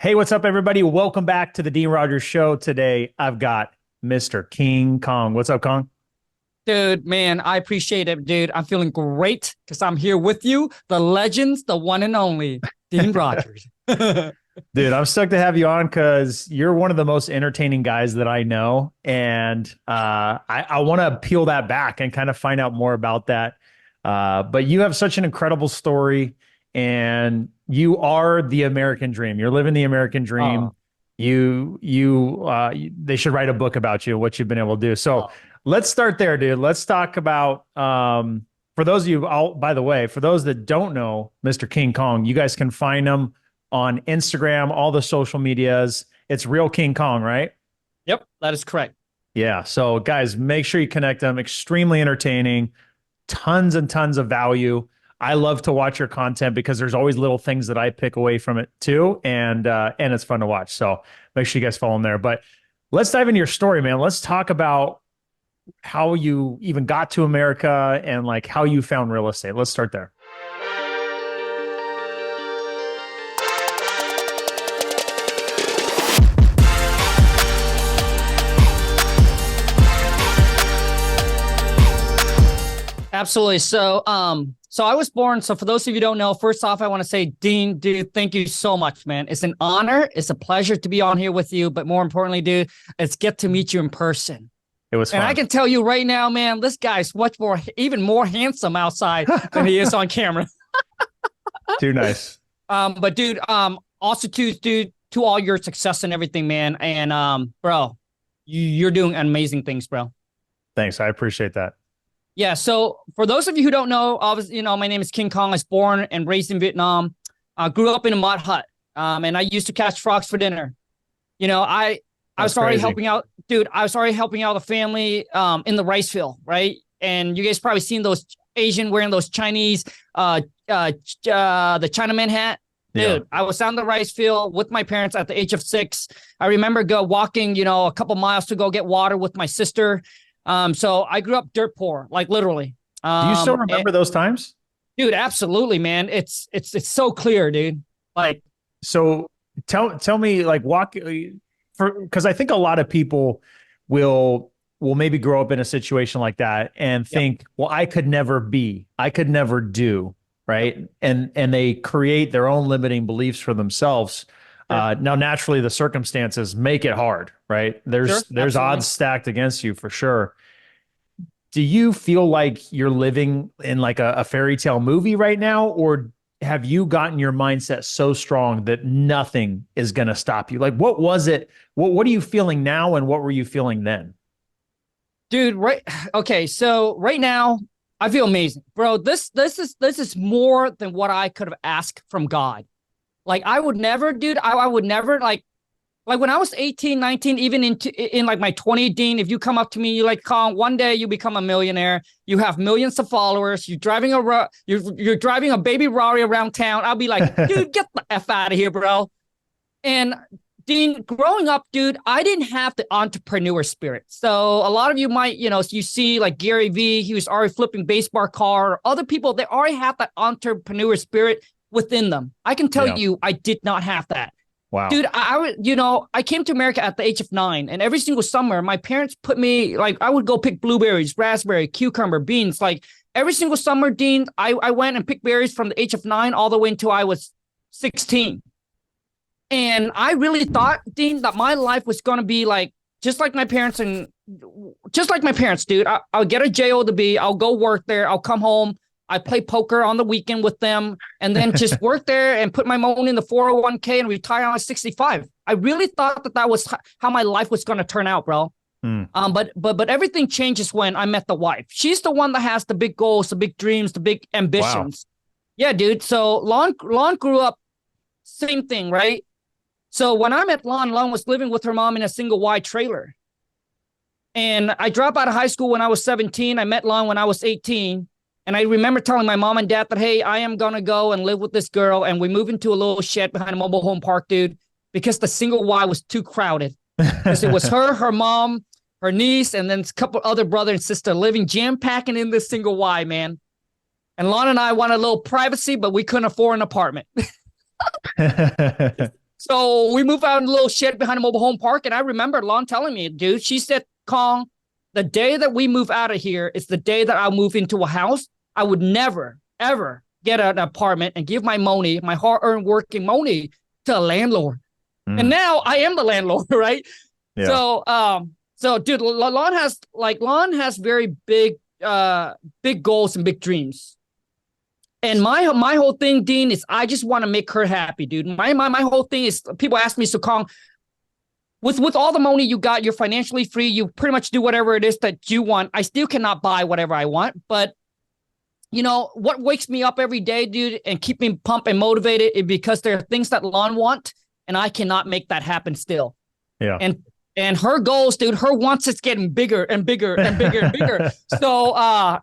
Hey, what's up, everybody? Welcome back to the Dean Rogers Show. Today, I've got Mr. King Kong. What's up, Kong? Dude, man, I appreciate it, dude. I'm feeling great because I'm here with you, the legends, the one and only Dean Rogers. Dude, I'm stoked to have you on because you're one of the most entertaining guys that I know. And I want to peel that back and kind of find out more about that. But you have such an incredible story, and you are the American dream. You're living the American dream. Oh, They should write a book about you, what you've been able to do. So oh, let's start there, dude. Let's talk about, for those of you, by the way, for those that don't know Mr. King Kong, you guys can find him on Instagram, all the social medias. It's Real King Kong, right? yep, that is correct. Yeah. So, guys, make sure you connect them. Extremely entertaining, tons and tons of value. I love to watch your content because there's always little things that I pick away from it too, and it's fun to watch. So make sure you guys follow him there. But let's dive into your story, man. Let's talk about how you even got to America and like how you found real estate. Let's start there. Absolutely. So I was born. So for those of you who don't know, first off, I want to say, Dean, dude, thank you so much, man. It's an honor. It's a pleasure to be on here with you. But more importantly, dude, it's get to meet you in person. It was And fun. I can tell you right now, man, this guy's much more, even more handsome outside than he is on camera. Too nice. But dude, also to all your success and everything, man. And bro, you're doing amazing things, bro. Thanks. I appreciate that. Yeah. So for those of you who don't know, obviously, my name is King Kong. I was born and raised in Vietnam. I grew up in a mud hut. And I used to catch frogs for dinner. I That's was already crazy. helping out, dude. I was already helping out a family in the rice field, right? And you guys probably seen those Asian wearing those Chinese the Chinaman hat. Dude, Yeah. I was on the rice field with my parents at the age of 6. I remember walking, a couple miles to go get water with my sister. So I grew up dirt poor, like literally. Do you still And, remember those times? dude, absolutely, man. It's so clear, dude. Like, So tell me, like, walk for, because I think a lot of people will maybe grow up in a situation like that and yep, think, well, I could never do, yep, right? And they create their own limiting beliefs for themselves. sure, Now, naturally, the circumstances make it hard, right? sure, There's absolutely. odds stacked against you for sure. Do you feel like you're living in like a fairy tale movie right now, or have you gotten your mindset so strong that nothing is going to stop you? Like, what was it? What are you feeling now, and what were you feeling then? Dude, right. Okay, so right now I feel amazing, bro. This is more than what I could have asked from God. Like I would never, dude. I would never like when I was 18, 19, even in like my 20, Dean. If you come up to me, you like, Kong, one day you become a millionaire. You have millions of followers. You're driving a baby Rari around town. I'll be like, dude, get the f out of here, bro. And Dean, growing up, dude, I didn't have the entrepreneur spirit. So a lot of you might, you see like Gary Vee, he was already flipping baseball car. Other people, they already have that entrepreneur spirit within them. I can tell Yeah. you, I did not have that. Wow. Dude, I came to America at the age of 9, and every single summer, my parents put me, like, I would go pick blueberries, raspberry, cucumber, beans. Like, every single summer, Dean, I went and picked berries from the age of 9 all the way until I was 16. And I really thought, Dean, that my life was going to be like, just like my parents, dude. I'll get a job. I'll go work there. I'll come home. I play poker on the weekend with them and then just work there and put my money in the 401k and retire when I was 65. I really thought that was how my life was going to turn out, bro. Hmm. But everything changes when I met the wife. She's the one that has the big goals, the big dreams, the big Wow. ambitions. Yeah, dude. So Lon grew up, same thing, right? So when I met Lon was living with her mom in a single wide trailer. And I dropped out of high school when I was 17. I met Lon when I was 18. And I remember telling my mom and dad that, hey, I am going to go and live with this girl. And we moved into a little shed behind a mobile home park, dude, because the single wide was too crowded. Because it was her mom, her niece, and then a couple other brother and sister living jam-packing in this single wide, man. And Lon and I wanted a little privacy, but we couldn't afford an apartment. So we moved out in a little shed behind a mobile home park. And I remember Lon telling me, dude, she said, Kong, the day that we move out of here is the day that I'll move into a house. I would never, ever get an apartment and give my money, my hard-earned working money to a landlord. And now I am the landlord, right? Yeah. So dude, Lon has very big goals and big dreams. And my whole thing, Dean, is I just want to make her happy, dude. My whole thing is, people ask me, so Kong, with all the money you got, you're financially free. You pretty much do whatever it is that you want. I still cannot buy whatever I want, but you know what wakes me up every day, dude, and keep me pumped and motivated is because there are things that Lon want, and I cannot make that happen still. Yeah. And her goals, dude, her wants is getting bigger and bigger and bigger and bigger. So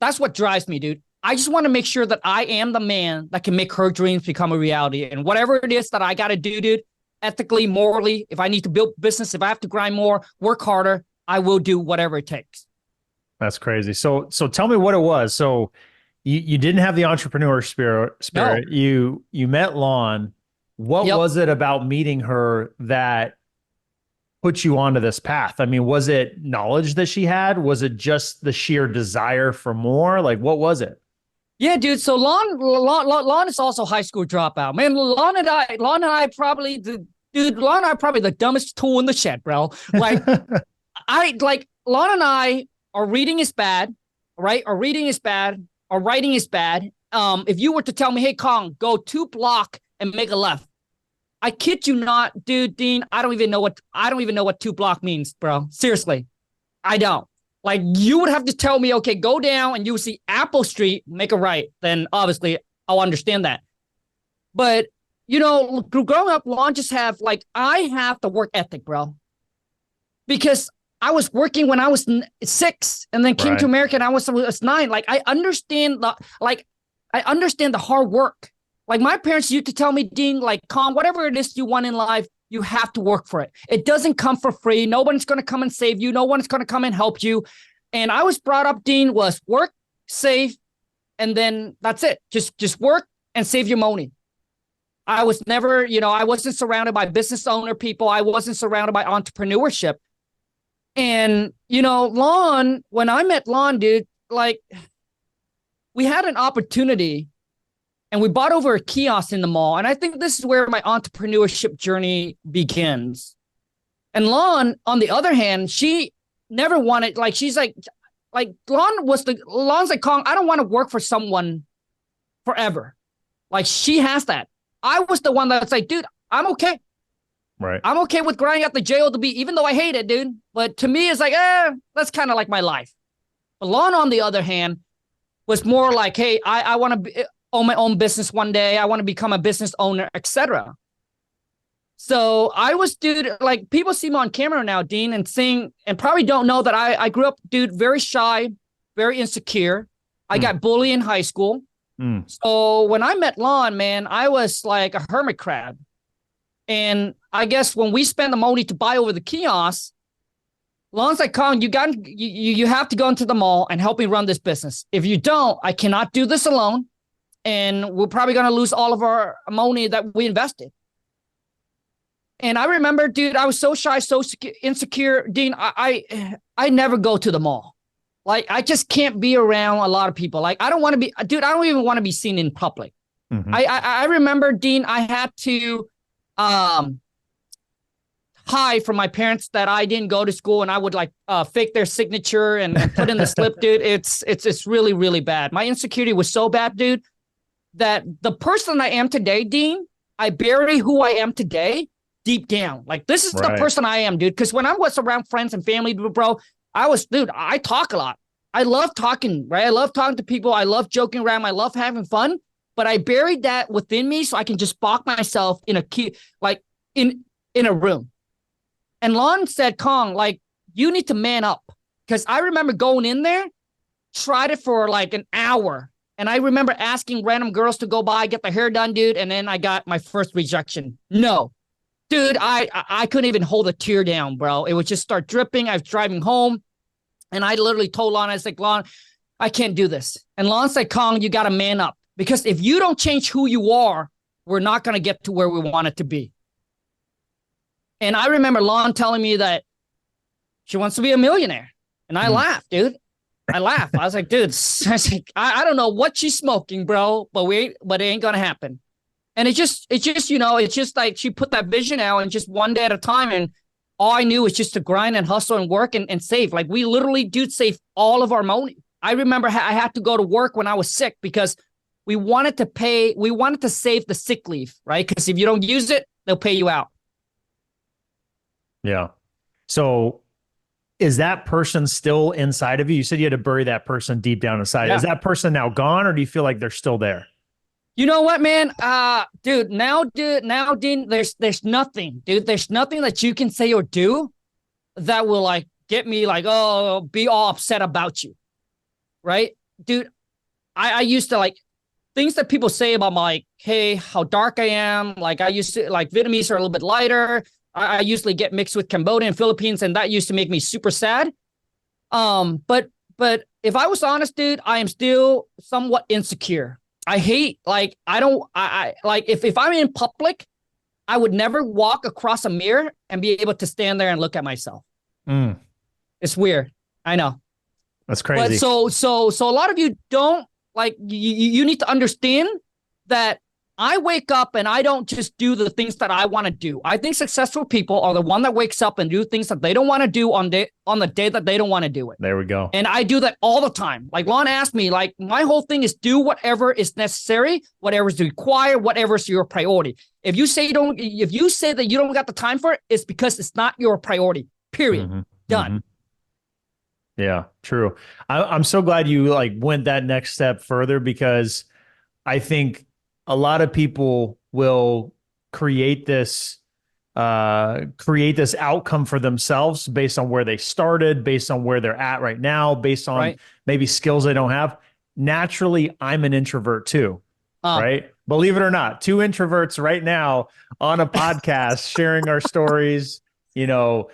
that's what drives me, dude. I just want to make sure that I am the man that can make her dreams become a reality. And whatever it is that I got to do, dude, ethically, morally, if I need to build business, if I have to grind more, work harder, I will do whatever it takes. That's crazy. So tell me what it was. So you didn't have the entrepreneur spirit. No. You met Lon. What was it about meeting her that put you onto this path? I mean, was it knowledge that she had? Was it just the sheer desire for more? Like, what was it? Yeah, dude. So Lon is also a high school dropout. Man, Lon and I probably the dumbest tool in the shed, bro. Like, Lon and I, our reading is bad, right? Our reading is bad. Our writing is bad. If you were to tell me, hey, Khang, go 2 blocks and make a left, I kid you not, dude, Dean, I don't even know what 2 blocks means, bro. Seriously, I don't. Like, you would have to tell me, okay, go down and you see Apple Street, make a right. Then obviously I'll understand that. But, you know, growing up, Lon just I have the work ethic, bro. Because I was working when I was 6 and then came to America and I was 9. Like, I understand the hard work. Like, my parents used to tell me, Dean, like, Khang, whatever it is you want in life, you have to work for it. It doesn't come for free. No one's going to come and save you. No one's going to come and help you. And I was brought up, Dean, was work, save, and then that's it. Just work and save your money. I was never, I wasn't surrounded by business owner people. I wasn't surrounded by entrepreneurship. And, Lon, when I met Lon, dude, like, we had an opportunity and we bought over a kiosk in the mall. And I think this is where my entrepreneurship journey begins. And Lon, on the other hand, she never wanted, like, she's like Lon's like, Khang, I don't want to work for someone forever. Like, she has that. I was the one that's like, dude, I'm okay. Right. I'm okay with grinding out the JOB, even though I hate it, dude. But to me, it's like, that's kind of like my life. But Lon, on the other hand, was more like, hey, I want to own my own business one day. I want to become a business owner, etc. So I was, dude, like, people see me on camera now, Dean, and probably don't know that I grew up, dude, very shy, very insecure. I got bullied in high school. So when I met Lon, man, I was like a hermit crab. And I guess when we spent the money to buy over the kiosk, Lon's like, Khang, you have to go into the mall and help me run this business. If you don't, I cannot do this alone. And we're probably going to lose all of our money that we invested. And I remember, dude, I was so shy, so insecure. Dean, I never go to the mall. Like, I just can't be around a lot of people. Like, I don't even want to be seen in public. Mm-hmm. I remember, Dean, I had to hide from my parents that I didn't go to school, and I would fake their signature and put in the slip, dude. It's really, really bad. My insecurity was so bad, dude, that the person I am today, Dean, I bury who I am today deep down. Like, this is the person I am, dude. Because when I was around friends and family, bro, I talk a lot. I love talking, right? I love talking to people. I love joking around. I love having fun. But I buried that within me so I can just lock myself in a room. And Lon said, Khang, like, you need to man up. Because I remember going in there, tried it for like an hour. And I remember asking random girls to go by, get their hair done, dude. And then I got my first rejection. No. Dude, I couldn't even hold a tear down, bro. It would just start dripping. I was driving home. And I literally told Lon, I was like, Lon, I can't do this. And Lon said, Khang, you got to man up. Because if you don't change who you are, we're not going to get to where we want it to be. And I remember Lon telling me that she wants to be a millionaire. And I laughed, dude. I laughed. I was like, dude, I don't know what she's smoking, bro, but it ain't gonna happen. And it's just, it's just like she put that vision out and just one day at a time. And all I knew was just to grind and hustle and work and save. Like we literally do save all of our money. I remember I had to go to work when I was sick because we wanted to save the sick leave, right? Because if you don't use it, they'll pay you out. Yeah. So is that person still inside of you? You said you had to bury that person deep down inside. Yeah. Is that person now gone, or do you feel like they're still there? You know what, man? Now, Dean, there's nothing, dude. There's nothing that you can say or do that will like get me like, oh, be all upset about you. Right? Dude, I used to like things that people say about my, like, hey, how dark I am. Like I used to like Vietnamese are a little bit lighter. I usually get mixed with Cambodia and Philippines, and that used to make me super sad. But if I was honest, dude, I am still somewhat insecure. I hate like I like if I'm in public, I would never walk across a mirror and be able to stand there and look at myself. It's weird. I know. That's crazy. But so a lot of you don't like you need to understand that I wake up and I don't just do the things that I want to do. I think successful people are the one that wakes up and do things that they don't want to do on the day that they don't want to do it. There we go. And I do that all the time. Like Lon asked me, like my whole thing is do whatever is necessary, whatever is required, whatever is your priority. If you say that you don't got the time for it, it's because it's not your priority. Period. Done. Yeah, true. I'm so glad you like went that next step further, because I think a lot of people will create this outcome for themselves based on where they started, based on where they're at right now, based on maybe skills they don't have. Naturally, I'm an introvert too, right? Believe it or not, two introverts right now on a podcast sharing our stories. You know,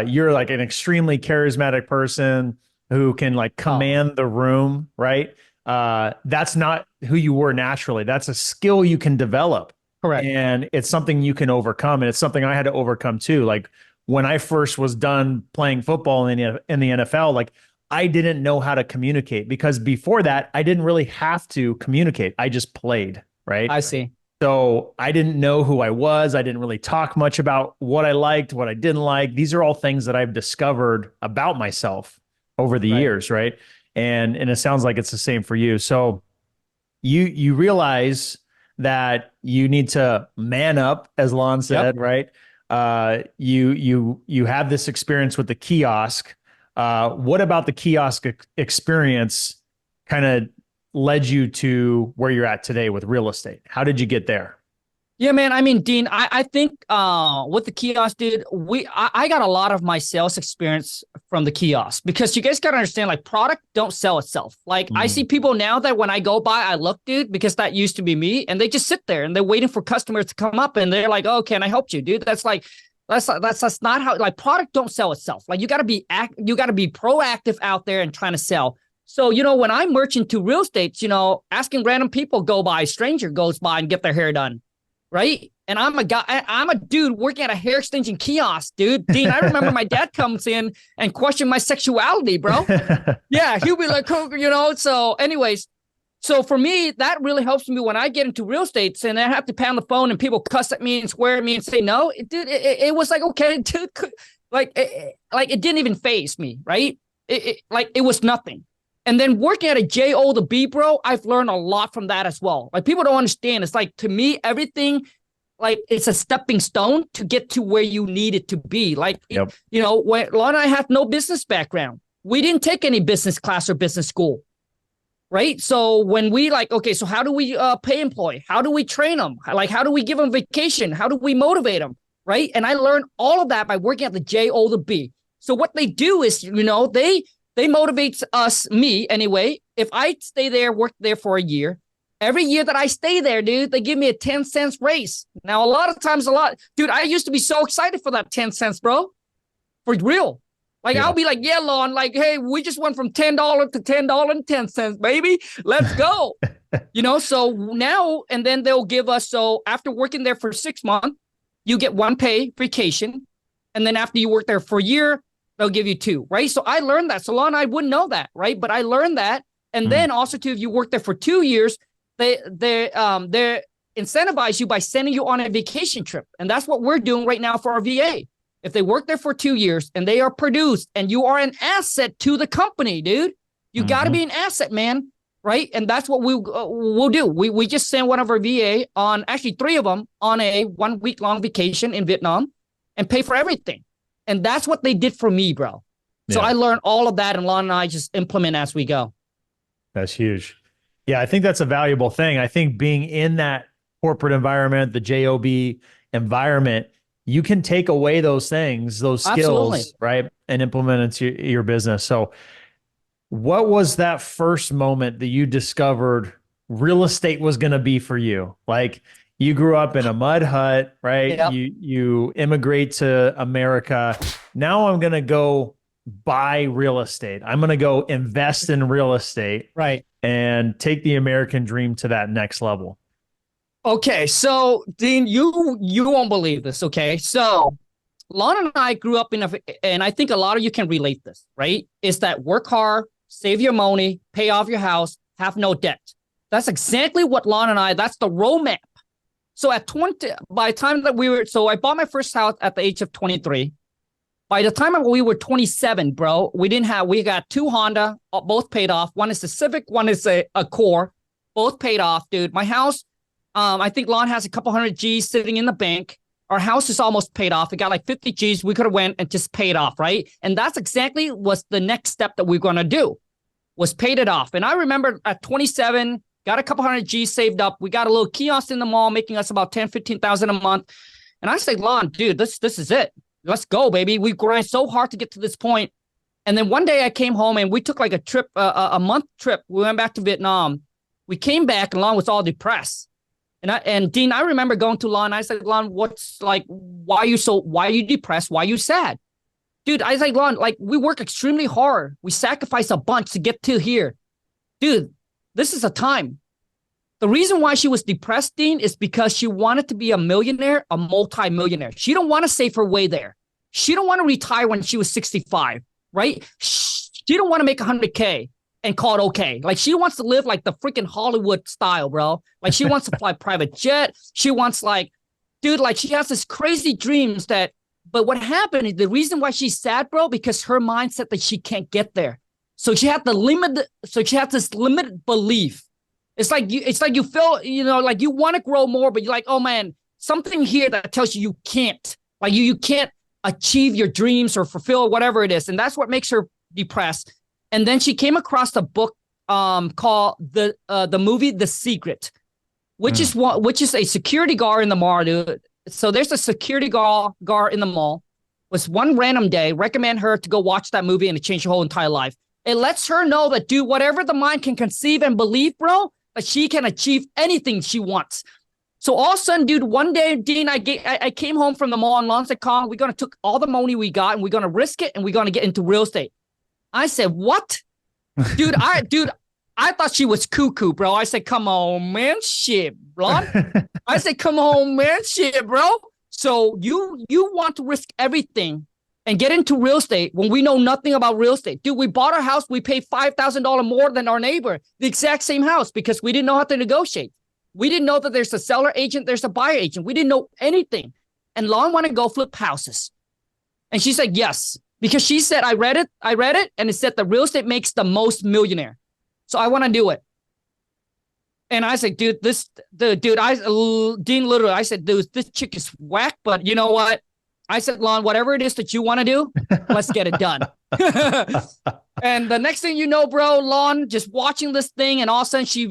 you're like an extremely charismatic person who can like command the room, right? That's not who you were naturally. That's a skill you can develop. Correct. And it's something you can overcome. And it's something I had to overcome too. Like when I first was done playing football in the NFL, like I didn't know how to communicate, because before that, I didn't really have to communicate. I just played, right? I see. So I didn't know who I was. I didn't really talk much about what I liked, what I didn't like. These are all things that I've discovered about myself over the years, right? And it sounds like it's the same for you. So you realize that you need to man up, as Lon said, right? You have this experience with the kiosk. What about the kiosk experience kind of led you to where you're at today with real estate? How did you get there? Yeah, man. I mean, Dean, I think with the kiosk, dude, I got a lot of my sales experience from the kiosk, because you guys got to understand, like, product don't sell itself. Like I see people now that when I go by, I look, dude, because that used to be me, and they just sit there and they're waiting for customers to come up, and they're like, "Oh, can I help you, dude?" That's not how, like, product don't sell itself. Like you got to be proactive out there and trying to sell. So, you know, when I merch into real estate, you know, asking random people go by, stranger goes by and get their hair done. Right. And I'm a dude working at a hair extension kiosk, dude. Dean, I remember my dad comes in and questioned my sexuality, bro. Yeah. He'll be like, you know, so anyways, so for me, that really helps me when I get into real estate and I have to pay on the phone and people cuss at me and swear at me and say no. It was like, okay, dude, like it didn't even faze me. Right. It was nothing. And then working at a JO to B, bro, I've learned a lot from that as well. Like people don't understand. It's like, to me, everything, like it's a stepping stone to get to where you need it to be. Like, you know, when Lon and I have no business background, we didn't take any business class or business school. Right. So when we like, okay, so how do we pay employee? How do we train them? Like, how do we give them vacation? How do we motivate them? Right. And I learned all of that by working at the JO to B. So what they do is, you know, they motivate us, me anyway. If I stay there, work there for a year, every year that I stay there, dude, they give me a 10 cents raise. Now, a lot of times, dude, I used to be so excited for that 10 cents, bro. For real. Like, I'll be like, yeah, Lon, like, hey, we just went from $10 to $10.10, baby. Let's go. You know, so now, and then they'll give us, so after working there for 6 months, you get one pay vacation. And then after you work there for a year, they'll give you 2, right? So I learned that. So Lon, I wouldn't know that, right? But I learned that. And then also too, if you work there for 2 years, they incentivize you by sending you on a vacation trip. And that's what we're doing right now for our VA. If they work there for 2 years and they are produced and you are an asset to the company, dude, you got to be an asset, man. Right. And that's what we'll do. We just sent one of our VA on, actually 3 of them, on a 1 week long vacation in Vietnam and pay for everything. And that's what they did for me, bro. So I learned all of that, and Lon and I just implement as we go. That's huge. Yeah, I think that's a valuable thing. I think being in that corporate environment, the JOB environment, you can take away those things, those skills, right, and implement into your business. So what was that first moment that you discovered real estate was going to be for you? Like, you grew up in a mud hut, right? Yep. You immigrate to America. Now I'm going to go buy real estate. I'm going to go invest in real estate, right, and take the American dream to that next level. Okay, so Dean, you won't believe this. Okay, so Lon and I grew up and I think a lot of you can relate this, right? Is that work hard, save your money, pay off your house, have no debt. That's exactly what Lon and I, that's the roadmap. So at 20, by the time that so I bought my first house at the age of 23. By the time we were 27, bro, we got 2 Honda, both paid off. One is a Civic, one is a Core, both paid off, dude. My house, I think Lon has a couple hundred G's sitting in the bank. Our house is almost paid off. We got like 50 G's. We could have went and just paid off, right? And that's exactly what's the next step that we're going to do, was paid it off. And I remember at 27, got a couple hundred G's saved up. We got a little kiosk in the mall, making us about 10, 15,000 a month. And I said, Lon, dude, this is it. Let's go, baby. We grind so hard to get to this point. And then one day I came home and we took like a trip, a month trip. We went back to Vietnam. We came back and Lon was all depressed. And Dean, I remember going to Lon. I said, Lon, why are you depressed? Why are you sad? Dude, I was like, Lon, like, we work extremely hard. We sacrifice a bunch to get to here. Dude, this is a time. The reason why she was depressed, Dean, is because she wanted to be a millionaire, a multi-millionaire. She don't want to save her way there. She don't want to retire when she was 65, right? She don't want to make 100K and call it okay. Like, she wants to live like the freaking Hollywood style, bro. Like, she wants to fly private jet. She wants, like, dude, like, she has this crazy dreams that, but what happened is the reason why she's sad, bro, because her mindset that she can't get there. So she had this limited belief. It's like you feel, like you want to grow more, but you're like, oh man, something here that tells you can't. Like you can't achieve your dreams or fulfill whatever it is. And that's what makes her depressed. And then she came across a book called the movie The Secret, which is a security guard in the mall, dude. So there's a security guard in the mall. Was one random day, recommend her to go watch that movie, and it changed her whole entire life. It lets her know that, dude, whatever the mind can conceive and believe, bro, that she can achieve anything she wants. So all of a sudden, dude, one day, Dean, I came home from the mall and Lon said, Khang, we're going to take all the money we got and we're going to risk it and we're going to get into real estate. I said, what? Dude, I thought she was cuckoo, bro. I said, come on, man, shit, bro. I said, come on, man, shit, bro. So you want to risk everything and get into real estate when we know nothing about real estate. Dude, we bought our house. We paid $5,000 more than our neighbor, the exact same house, because we didn't know how to negotiate. We didn't know that there's a seller agent, there's a buyer agent. We didn't know anything. And Lon wanted to go flip houses. And she said, yes, because she said, I read it, and it said the real estate makes the most millionaire. So I want to do it. And I said, dude, Dean, literally, I said, dude, this chick is whack, but you know what? I said, Lon, whatever it is that you want to do, let's get it done. And the next thing you know, bro, Lon just watching this thing, and all of a sudden she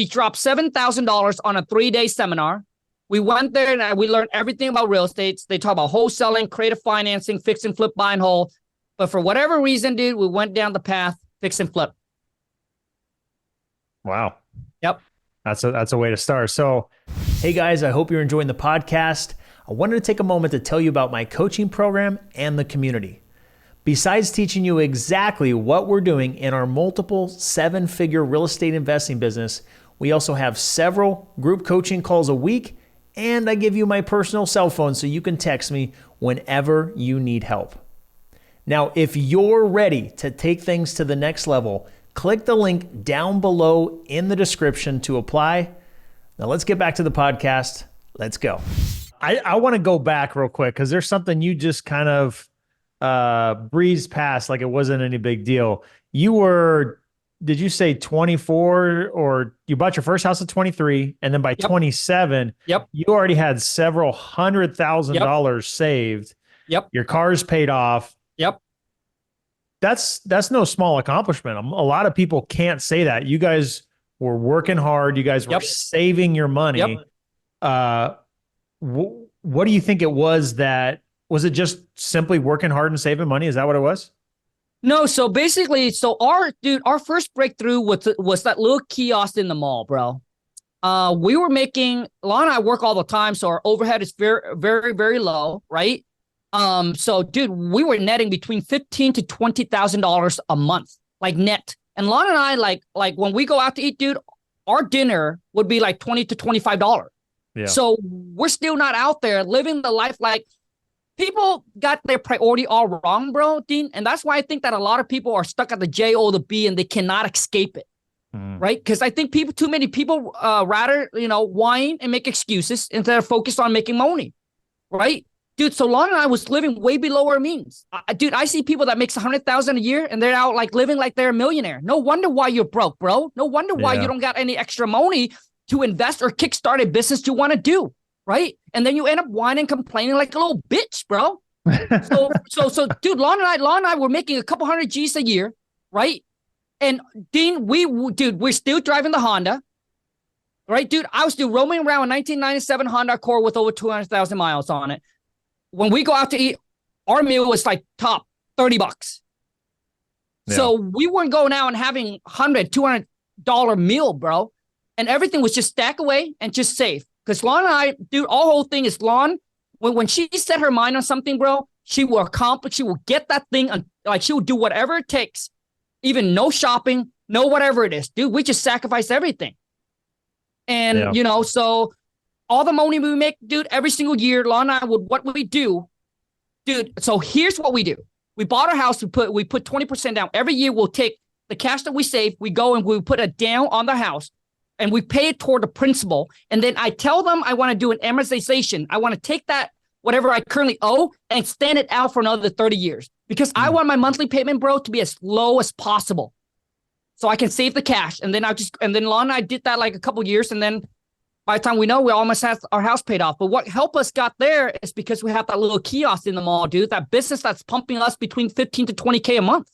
dropped $7,000 on a 3-day seminar. We went there and we learned everything about real estate. They talk about wholesaling, creative financing, fix and flip, buy and hold. But for whatever reason, dude, we went down the path, fix and flip. Wow. Yep. That's a way to start. So, hey guys, I hope you're enjoying the podcast. I wanted to take a moment to tell you about my coaching program and the community. Besides teaching you exactly what we're doing in our multiple 7-figure real estate investing business, we also have several group coaching calls a week and I give you my personal cell phone so you can text me whenever you need help. Now, if you're ready to take things to the next level, click the link down below in the description to apply. Now, let's get back to the podcast. Let's go. I want to go back real quick because there's something you just kind of breezed past like it wasn't any big deal. You were, did you say 24, or you bought your first house at 23, and then by 27, you already had several $100,000 saved. Your car's paid off. That's no small accomplishment. A lot of people can't say that. You guys were working hard. You guys were saving your money. What do you think it was that, was it just simply working hard and saving money? Is that what it was? No, so basically, our first breakthrough was that little kiosk in the mall, bro. We were making, Lon and I work all the time, so our overhead is very, very, very low, right? So dude, we were netting between $15,000 to $20,000 a month, like net. And Lon and I, like when we go out to eat, dude, our dinner would be like $20 to $25. Yeah. So we're still not out there living the life. Like, people got their priority all wrong, bro, Dean. And that's why I think that a lot of people are stuck at the J or the B and they cannot escape it. Right? Because I think too many people rather, whine and make excuses instead of focus on making money. Right? Dude, so Lon and I was living way below our means. Dude, I see people that makes $100,000 a year and they're out like living like they're a millionaire. No wonder why you're broke, bro. No wonder why you don't got any extra money to invest or kickstart a business you want to do. Right? And then you end up whining, complaining like a little bitch, bro. So dude, Lon and I were making a couple hundred G's a year, right? And Dean, we're still driving the Honda, right? Dude, I was still roaming around a 1997 Honda Accord with over 200,000 miles on it. When we go out to eat, our meal was like top $30. Yeah. So we weren't going out and having $100, $200 meal, bro. And everything was just stack away and just save. Because Lon and I, dude, our whole thing is Lon, when she set her mind on something, bro, she will accomplish, she will get that thing, like she will do whatever it takes, even no shopping, no whatever it is. Dude, we just sacrifice everything. And, so all the money we make, dude, every single year, Lon and I what we do, dude, so here's what we do. We bought our house, we put 20% down. Every year we'll take the cash that we save, we go and we put it down on the house. And we pay it toward the principal. And then I tell them I want to do an amortization. I want to take that, whatever I currently owe, and extend it out for another 30 years. Because I want my monthly payment, bro, to be as low as possible. So I can save the cash. And then Lon and I did that like a couple years. And then by the time we know, we almost have our house paid off. But what helped us got there is because we have that little kiosk in the mall, dude. That business that's pumping us between 15 to 20K a month.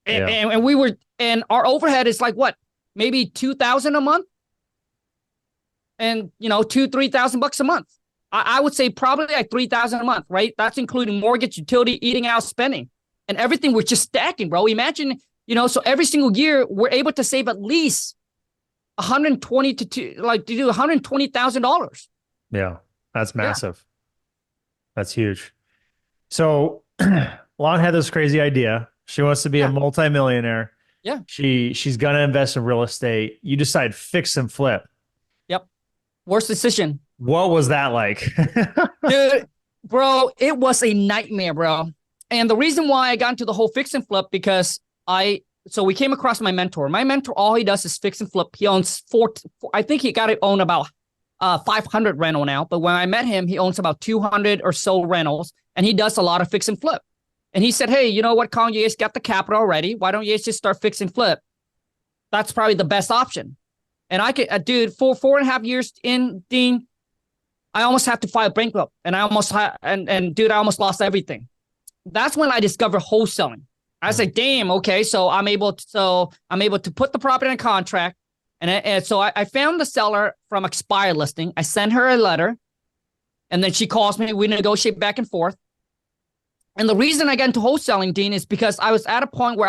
And our overhead is like what? Maybe $2,000 a month, and $2,000-$3,000 a month. I would say probably like $3,000 a month, right? That's including mortgage, utility, eating out, spending, and everything. We're just stacking, bro. Imagine, so every single year we're able to save at least $120,000. Yeah, that's massive. That's huge. So, Lon had this crazy idea. She wants to be a multimillionaire. Yeah. She's going to invest in real estate. You decide fix and flip. Yep. Worst decision. What was that like? Dude, bro, it was a nightmare, bro. And the reason why I got into the whole fix and flip, because we came across my mentor. My mentor, all he does is fix and flip. He owns I think he got to own about 500 rental now. But when I met him, he owns about 200 or so rentals. And he does a lot of fix and flip. And he said, hey, you know what, Khang, you guys got the capital already. Why don't you guys just start fix and flip? That's probably the best option. And I could, dude, for 4.5 years in, Dean, I almost had to file bankrupt. And I almost dude, I almost lost everything. That's when I discovered wholesaling. I said, damn, okay, so I'm able to put the property in a contract. And so I found the seller from expired listing. I sent her a letter. And then she calls me. We negotiate back and forth. And the reason I got into wholesaling, Dean, is because I was at a point where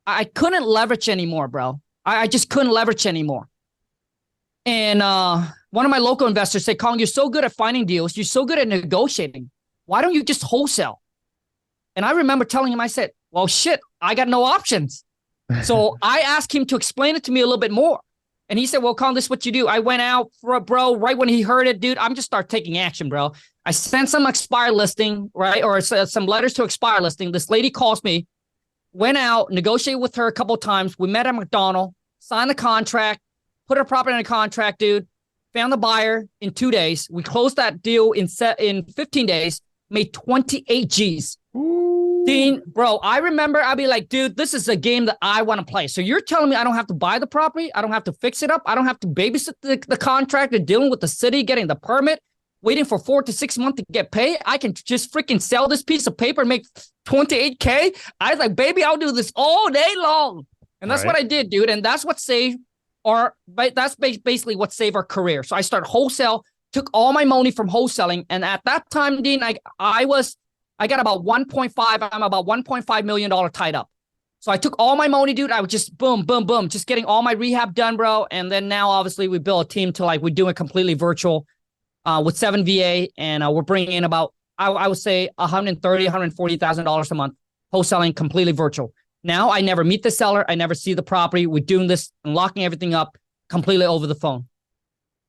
I couldn't leverage anymore, bro. I just couldn't leverage anymore. And one of my local investors said, Khang, you're so good at finding deals. You're so good at negotiating. Why don't you just wholesale? And I remember telling him, I said, well, shit, I got no options. So I asked him to explain it to me a little bit more. And he said, well, Khang, this is what you do. I went out for a bro. Right when he heard it, dude, I'm just start taking action, bro. I sent some expire listing, right? Or some letters to expire listing. This lady calls me, went out, negotiated with her a couple of times. We met at McDonald's, signed the contract, put her property in a contract, dude. Found the buyer in 2 days. We closed that deal in 15 days, made 28 G's. Ooh. Dean, bro, I remember I'd be like, dude, this is a game that I want to play. So you're telling me I don't have to buy the property? I don't have to fix it up? I don't have to babysit the contractor, dealing with the city, getting the permit, waiting for 4 to 6 months to get paid? I can just freaking sell this piece of paper and make 28K? I was like, baby, I'll do this all day long. And that's what I did, dude. And that's what saved basically what saved our career. So I started wholesale, took all my money from wholesaling. And at that time, Dean, I got about 1.5. I'm about $1.5 million tied up. So I took all my money, dude. I would just boom, boom, boom, just getting all my rehab done, bro. And then now, obviously, we built a team to we're doing completely virtual with 7 VA. And we're bringing in about, I would say, $130,000, $140,000 a month, wholesaling completely virtual. Now I never meet the seller. I never see the property. We're doing this and locking everything up completely over the phone.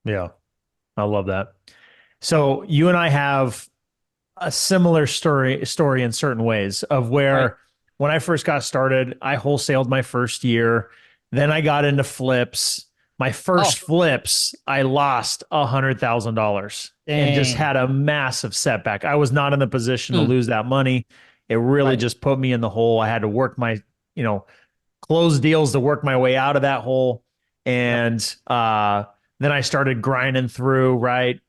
Yeah, I love that. So you and I have a similar story in certain ways of where when I first got started, I wholesaled my first year. Then I got into flips. My first flips, I lost $100,000 and just had a massive setback. I was not in the position to lose that money. It really just put me in the hole. I had to work my, close deals to work my way out of that hole. And then I started grinding through, right?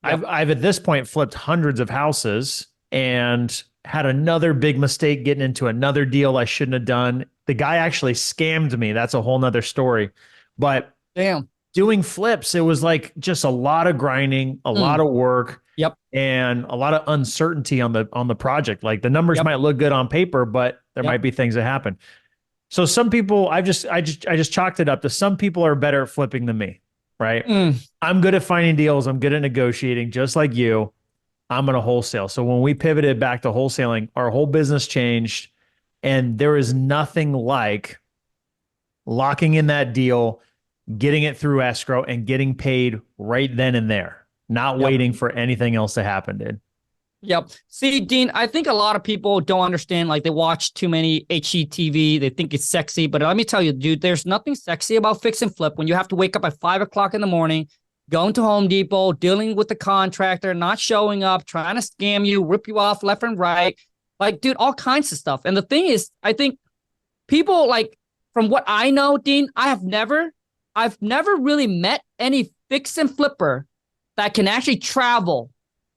I've at this point flipped hundreds of houses and had another big mistake getting into another deal I shouldn't have done. The guy actually scammed me. That's a whole nother story. But doing flips, it was like just a lot of grinding, a lot of work. And a lot of uncertainty on the project. Like the numbers might look good on paper, but there might be things that happen. So some people, I just chalked it up to some people are better at flipping than me, right? I'm good at finding deals. I'm good at negotiating, just like you. I'm going to wholesale. So when we pivoted back to wholesaling, our whole business changed, and there is nothing like locking in that deal, getting it through escrow, and getting paid right then and there. Not waiting for anything else to happen, dude. Yep. See, Dean, I think a lot of people don't understand. Like they watch too many HGTV. They think it's sexy. But let me tell you, dude, there's nothing sexy about fix and flip when you have to wake up at 5 o'clock in the morning, going to Home Depot, dealing with the contractor, not showing up, trying to scam you, rip you off left and right. Like, dude, all kinds of stuff. And the thing is, I think people from what I know, Dean, I've never really met any fix and flipper that can actually travel,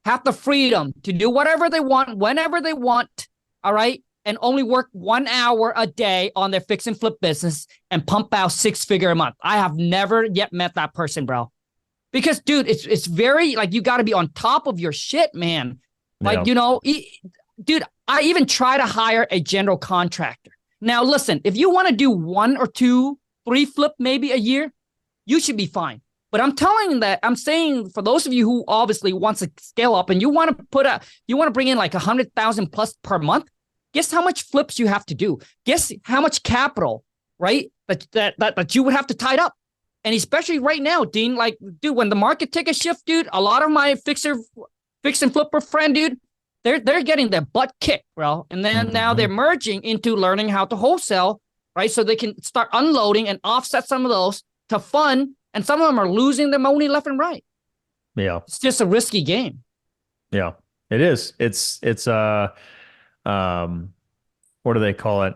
have the freedom to do whatever they want, whenever they want, all right? And only work 1 hour a day on their fix and flip business and pump out 6-figure a month. I have never yet met that person, bro. Because, dude, it's very, you got to be on top of your shit, man. Dude, I even try to hire a general contractor. Now, listen, if you want to do 1 or 2, 3 flip maybe a year, you should be fine. But I'm saying for those of you who obviously wants to scale up and you want to bring in 100,000 plus per month, guess how much flips you have to do? Guess how much capital, right? That you would have to tie up. And especially right now, Dean, dude, when the market take a shift, dude, a lot of my fix and flipper friend, dude, they're getting their butt kicked, bro. And then now they're merging into learning how to wholesale, right? So they can start unloading and offset some of those to fund. And some of them are losing their money left and right. Yeah. It's just a risky game. Yeah, it is. It's what do they call it?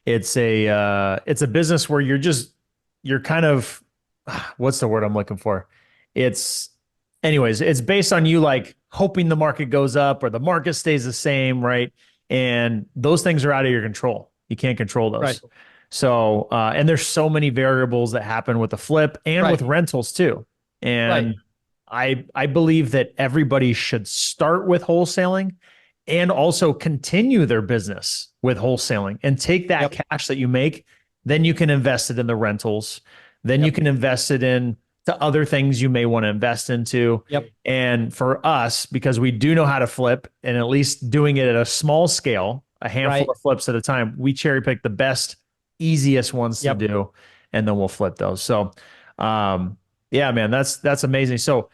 It's a business where you're kind of, what's the word I'm looking for? It's based on you hoping the market goes up or the market stays the same, right? And those things are out of your control. You can't control those. Right. So, and there's so many variables that happen with the flip and with rentals too. And I believe that everybody should start with wholesaling and also continue their business with wholesaling and take that cash that you make. Then you can invest it in the rentals. Then you can invest it in to other things you may want to invest into. And for us, because we do know how to flip and at least doing it at a small scale, a handful of flips at a time, we cherry pick the best, easiest ones to do, and then we'll flip those. So Yeah, man, that's amazing. So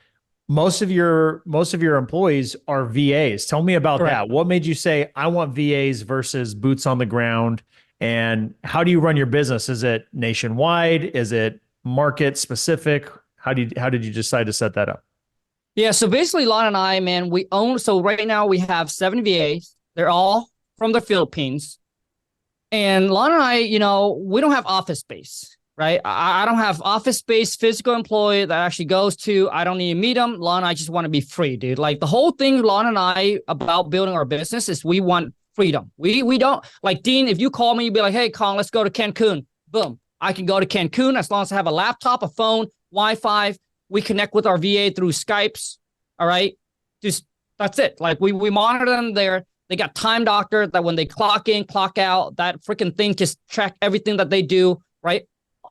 most of your employees are VAs. Tell me about Correct. that. What made you say I want VAs versus boots on the ground? And how do you run your business? Is it nationwide? Is it market specific? How did you decide to set that up? Yeah, so basically, Lon and I, man, we own. So right now we have 7 VAs. They're all from the Philippines. And Lon and I, we don't have office space, right? I don't have office space, physical employee that actually goes to. I don't need to meet them. Lon and I just want to be free, dude. Like the whole thing, Lon and I, about building our business is we want freedom. We don't like Dean. If you call me, you'd be like, "Hey, Khang, let's go to Cancun." Boom, I can go to Cancun as long as I have a laptop, a phone, Wi-Fi. We connect with our VA through Skypes. All right, just that's it. Like we monitor them there. They got Time Doctor that when they clock in, clock out, that freaking thing just track everything that they do right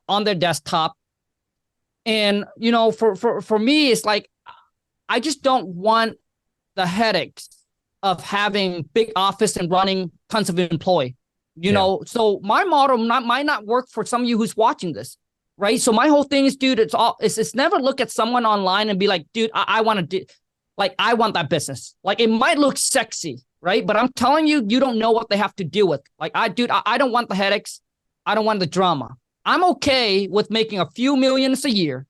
on their desktop. And for me, it's like I just don't want the headaches of having big office and running tons of employee. Yeah. So my model might not work for some of you who's watching this, right? So my whole thing is, dude, it's never look at someone online and be like, dude, I want to do, like, I want that business. Like, it might look sexy, right? But I'm telling you, you don't know what they have to deal with. Like, I don't want the headaches. I don't want the drama. I'm okay with making a few millions a year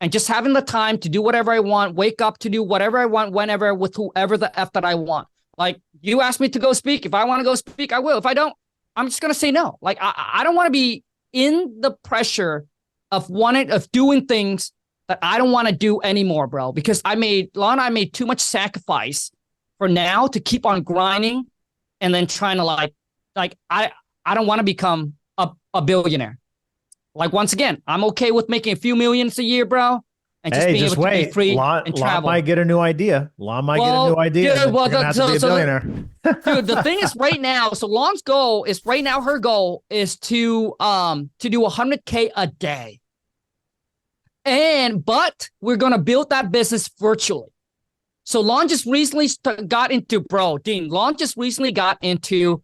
and just having the time to do whatever I want, wake up to do whatever I want, whenever, with whoever the F that I want. Like, you ask me to go speak. If I want to go speak, I will. If I don't, I'm just going to say no. Like, I don't want to be in the pressure of doing things that I don't want to do anymore, bro, because Lon and I made too much sacrifice for now to keep on grinding and then trying to I don't want to become a billionaire. Like, once again, I'm okay with making a few millions a year, bro, and just Hey, being just able to be wait. free Lon, and Lon travel. might get a new idea. Lon might get a new Well, idea, and dude, then well, you're gonna have to be a billionaire. dude, the thing is right now, so Lon's goal is right now, her goal is to do 100K a day. But we're gonna build that business virtually. So Lon just recently got into, Dean, Lon just recently got into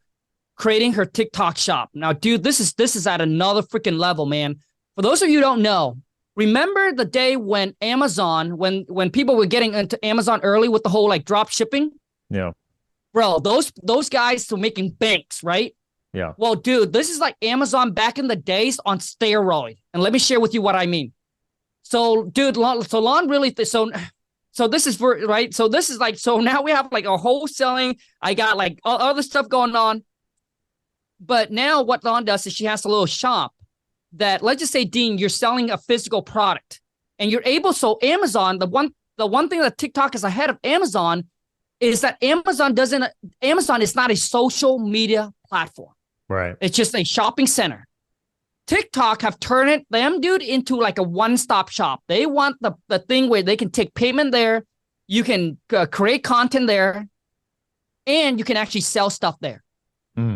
creating her TikTok shop. Now, dude, this is at another freaking level, man. For those of you who don't know, remember the day when Amazon, when people were getting into Amazon early with the whole like drop shipping? Yeah. Bro, those guys were making banks, right? Yeah. Well, dude, this is like Amazon back in the days on steroid. And let me share with you what I mean. So, dude, Lon really, so this is for, right? So this is like, so now we have like a wholesaling. I got like all other stuff going on. But now what Lon does is she has a little shop that, let's just say, Dean, you're selling a physical product and you're able, so Amazon, the one thing that TikTok is ahead of Amazon is that Amazon is not a social media platform. Right. It's just a shopping center. TikTok have turned them, dude, into like a one-stop shop. They want the thing where they can take payment there, you can create content there, and you can actually sell stuff there.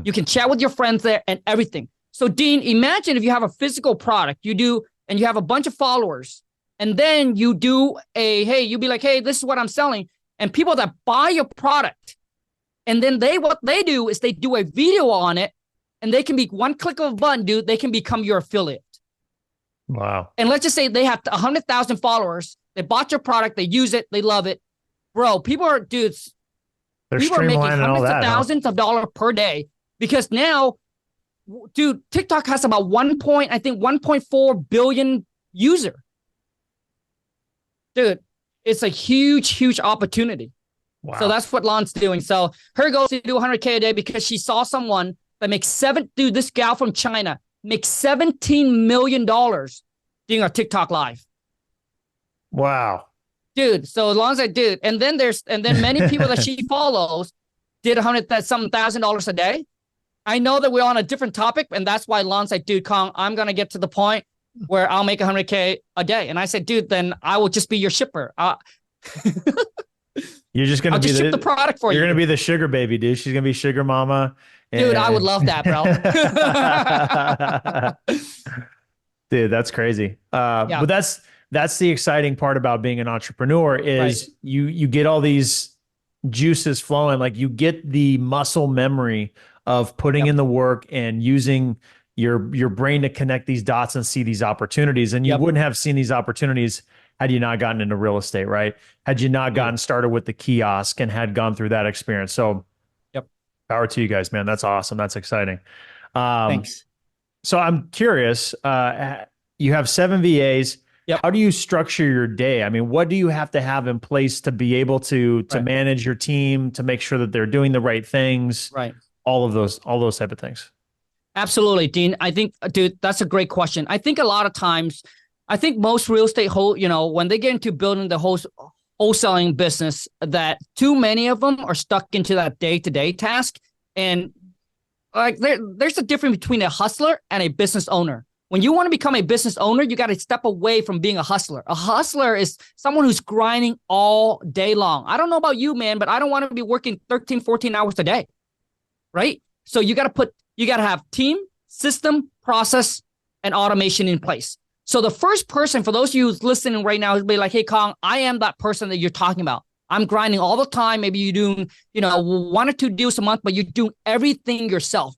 You can chat with your friends there and everything. So, Dean, imagine if you have a physical product, you do, and you have a bunch of followers, and then you do you be like, hey, this is what I'm selling. And people that buy your product, and then what they do is they do a video on it, and they can be one click of a button, dude, they can become your affiliate. Wow. And let's just say they have 100,000 followers. They bought your product, they use it, they love it. Bro, people are making hundreds of thousands of dollars per day because now, dude, TikTok has about 1.4 billion user. Dude, it's a huge, huge opportunity. Wow. So that's what Lon's doing. So her goal is to do 100K a day because she saw someone that makes this gal from China makes $17 million doing a TikTok live. Wow. Dude, so as long as I do, and then many people that she follows did $100,000 a day. I know that we're on a different topic, and that's why Lon's like, dude, Khang, I'm gonna get to the point where I'll make 100K a day. And I said, dude, then I will just be your shipper. You're just gonna ship the product for you. You're gonna be the sugar baby, dude. She's gonna be sugar mama. Dude, I would love that, bro. Dude, that's crazy. But that's the exciting part about being an entrepreneur is you get all these juices flowing. Like you get the muscle memory of putting in the work and using your brain to connect these dots and see these opportunities. And you Yep. wouldn't have seen these opportunities had you not gotten into real estate, right? Had you not Dude. gotten started with the kiosk and had gone through that experience. So Yep. power to you guys, man. That's awesome. That's exciting. Um, Thanks. so I'm curious, you have 7 VAs. Yep. How do you structure your day? I mean, what do you have to have in place to be able to Right. manage your team, to make sure that they're doing the right things, Right. all those type of things? Absolutely, Dean. I think, dude, that's a great question. I think a lot of times, I think most real estate when they get into building the wholesaling business, that too many of them are stuck into that day-to-day task. And like there's a difference between a hustler and a business owner. When you want to become a business owner, you got to step away from being a hustler. A hustler is someone who's grinding all day long. I don't know about you, man, but I don't want to be working 13, 14 hours a day. Right? So you got to have team, system, process, and automation in place. So the first person, for those of you who's listening right now, is be like, hey, Khang, I am that person that you're talking about. I'm grinding all the time. Maybe you're doing, 1 or 2 deals a month, but you're doing everything yourself.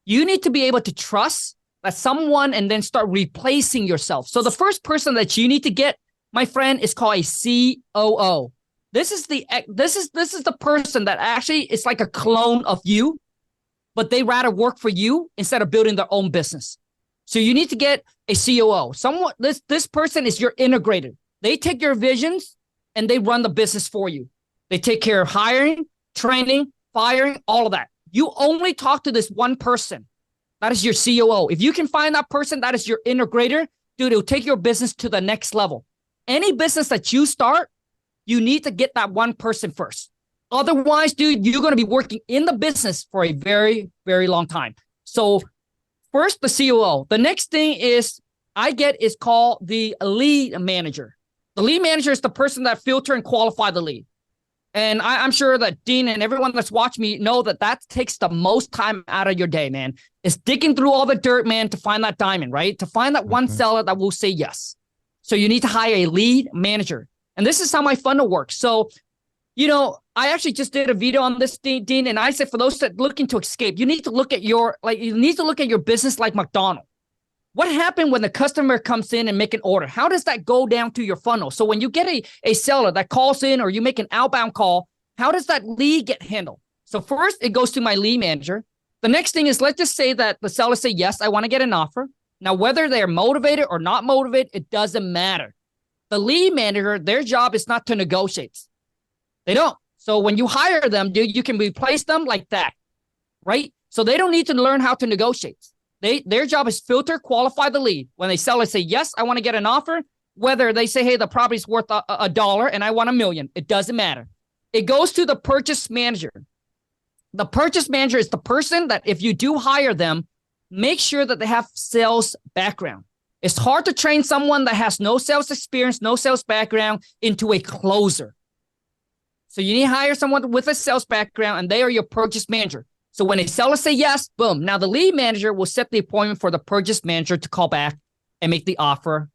You need to be able to trust that someone and then start replacing yourself. So the first person that you need to get, my friend, is called a COO. This is the person that actually is like a clone of you, but they rather work for you instead of building their own business. So you need to get a COO. This person is your integrator. They take your visions and they run the business for you. They take care of hiring, training, firing, all of that. You only talk to this one person. That is your COO. If you can find that person, that is your integrator, dude, it'll take your business to the next level. Any business that you start, you need to get that one person first. Otherwise, dude, you're going to be working in the business for a very, very long time. So first, the COO. The next thing is called the lead manager. The lead manager is the person that filter and qualify the lead. And I'm sure that Dean and everyone that's watched me know that takes the most time out of your day, man. It's digging through all the dirt, man, to find that diamond, right? To find that one seller that will say yes. So you need to hire a lead manager. And this is how my funnel works. So, I actually just did a video on this, Dean, and I said for those that looking to escape, you need to look at your business like McDonald's. What happened when the customer comes in and make an order? How does that go down to your funnel? So when you get a seller that calls in or you make an outbound call, how does that lead get handled? So first, it goes to my lead manager. The next thing is, let's just say that the seller say, yes, I want to get an offer. Now, whether they're motivated or not motivated, it doesn't matter. The lead manager, their job is not to negotiate. They don't. So when you hire them, dude, you can replace them like that, right? So they don't need to learn how to negotiate. Their job is filter, qualify the lead. When they sell it, say, yes, I want to get an offer. Whether they say, hey, the property's worth $1 and I want $1 million, it doesn't matter. It goes to the purchase manager. The purchase manager is the person that if you do hire them, make sure that they have sales background. It's hard to train someone that has no sales experience, no sales background into a closer. So you need to hire someone with a sales background, and they are your purchase manager. So when a seller say yes, boom. Now the lead manager will set the appointment for the purchase manager to call back and make the offer,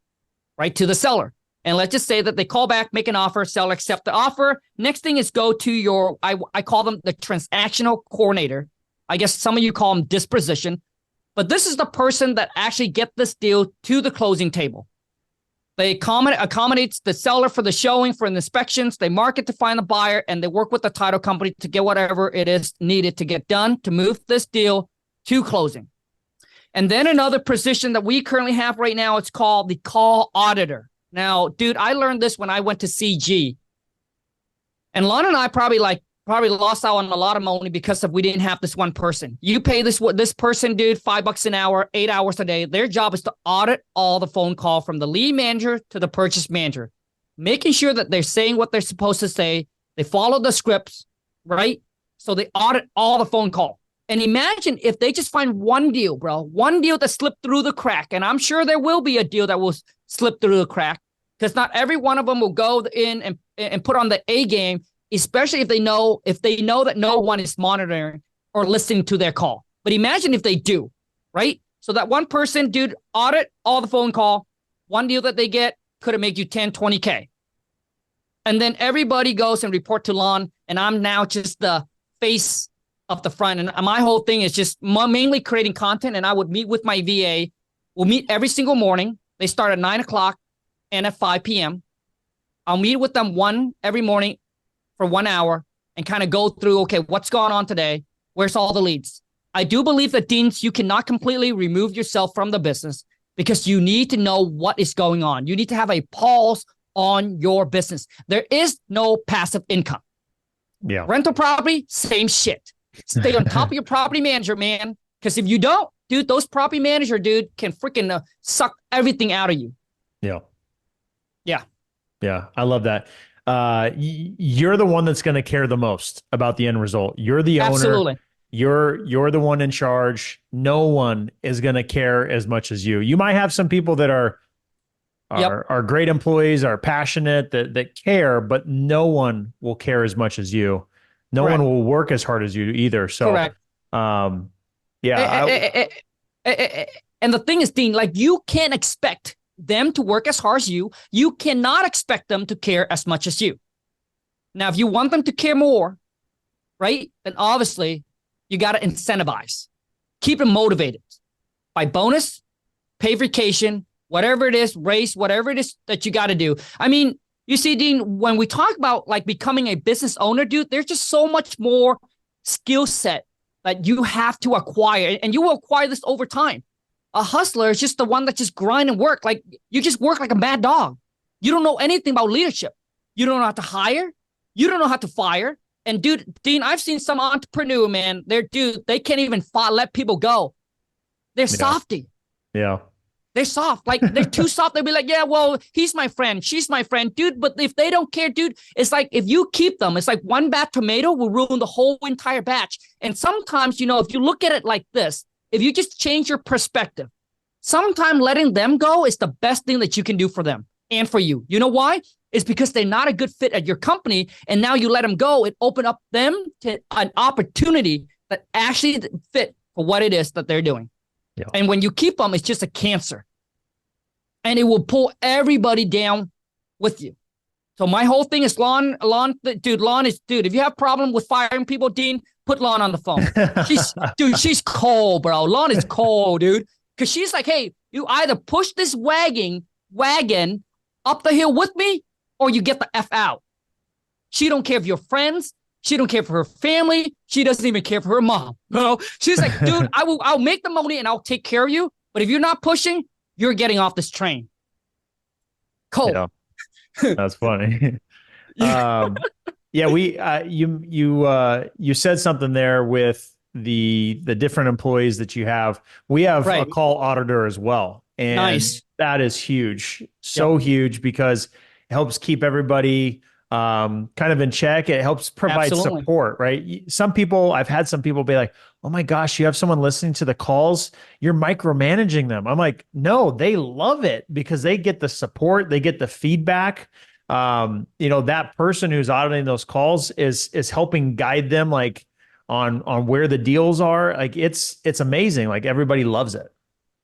right, to the seller. And let's just say that they call back, make an offer, seller accept the offer. Next thing is go to your, I call them the transactional coordinator. I guess some of you call them disposition. But this is the person that actually get this deal to the closing table. They accommodates the seller for the showing, for the inspections. They market to find the buyer, and they work with the title company to get whatever it is needed to get done to move this deal to closing. And then another position that we currently have right now, it's called the call auditor. Now, dude, I learned this when I went to CG. And Lon and I probably lost out on a lot of money because we didn't have this one person. You pay this person, dude, $5 an hour, 8 hours a day. Their job is to audit all the phone call from the lead manager to the purchase manager, making sure that they're saying what they're supposed to say. They follow the scripts, right? So they audit all the phone call. And imagine if they just find one deal, bro, one deal that slipped through the crack. And I'm sure there will be a deal that will slip through the crack because not every one of them will go in and put on the A game, especially if they know that no one is monitoring or listening to their call. But imagine if they do, right? So that one person, dude, audit all the phone call. One deal that they get could have made you 10, 20K. And then everybody goes and report to Lon, and I'm now just the face up the front. And my whole thing is just mainly creating content. And I would meet with my VA. We'll meet every single morning. They start at 9 o'clock and at 5 p.m. I'll meet with them every morning for 1 hour and kind of go through, okay, what's going on today? Where's all the leads? I do believe that, Deans, you cannot completely remove yourself from the business because you need to know what is going on. You need to have a pulse on your business. There is no passive income. Yeah. Rental property, same shit. Stay on top of your property manager, man. Because if you don't, dude, those property manager, dude, can freaking suck everything out of you. Yeah. Yeah. Yeah. I love that. You're the one that's going to care the most about the end result. You're the owner. Absolutely. You're the one in charge. No one is going to care as much as you. You might have some people that are great employees, are passionate, that care, but no one will care as much as you. No Correct. one will work as hard as you either. So, correct. Yeah. And the thing is, Dean, like, you can't expect them to work as hard as you. You cannot expect them to care as much as you. Now, if you want them to care more, right, then obviously you got to incentivize. Keep them motivated by bonus, pay vacation, whatever it is, race, whatever it is that you got to do. I mean, you see, Dean, when we talk about like becoming a business owner, dude, there's just so much more skill set that you have to acquire, and you will acquire this over time. A hustler is just the one that just grind and work. Like, you just work like a mad dog. You don't know anything about leadership. You don't know how to hire. You don't know how to fire. And dude, Dean, I've seen some entrepreneur, man, they can't even let people go. They're softy. Yeah. They're soft. Like, they're too soft. They'll be like, yeah, well, he's my friend. She's my friend. Dude, but if they don't care, dude, it's like if you keep them, it's like one bad tomato will ruin the whole entire batch. And sometimes, if you look at it like this, if you just change your perspective, sometimes letting them go is the best thing that you can do for them and for you. You know why? It's because they're not a good fit at your company. And now you let them go, it open up them to an opportunity that actually fit for what it is that they're doing. Yeah. And when you keep them, it's just a cancer. And it will pull everybody down with you. So my whole thing is Lon, if you have problem with firing people, Dean, put Lon on the phone. She's cold, bro. Lon is cold, dude. Because she's like, hey, you either push this wagon up the hill with me, or you get the F out. She don't care if you're friends. She don't care for her family. She doesn't even care for her mom. Bro, she's like, dude, I'll make the money and I'll take care of you. But if you're not pushing, you're getting off this train. Cold. Yeah. That's funny. You said something there with the different employees that you have. We have a call auditor as well. And nice. That is huge. So huge, because it helps keep everybody kind of in check. It helps provide support, right? I've had some people be like, oh my gosh, you have someone listening to the calls, you're micromanaging them. I'm like, no, they love it because they get the support, they get the feedback. That person who's auditing those calls is helping guide them, like on where the deals are. Like, it's amazing. Like, everybody loves it.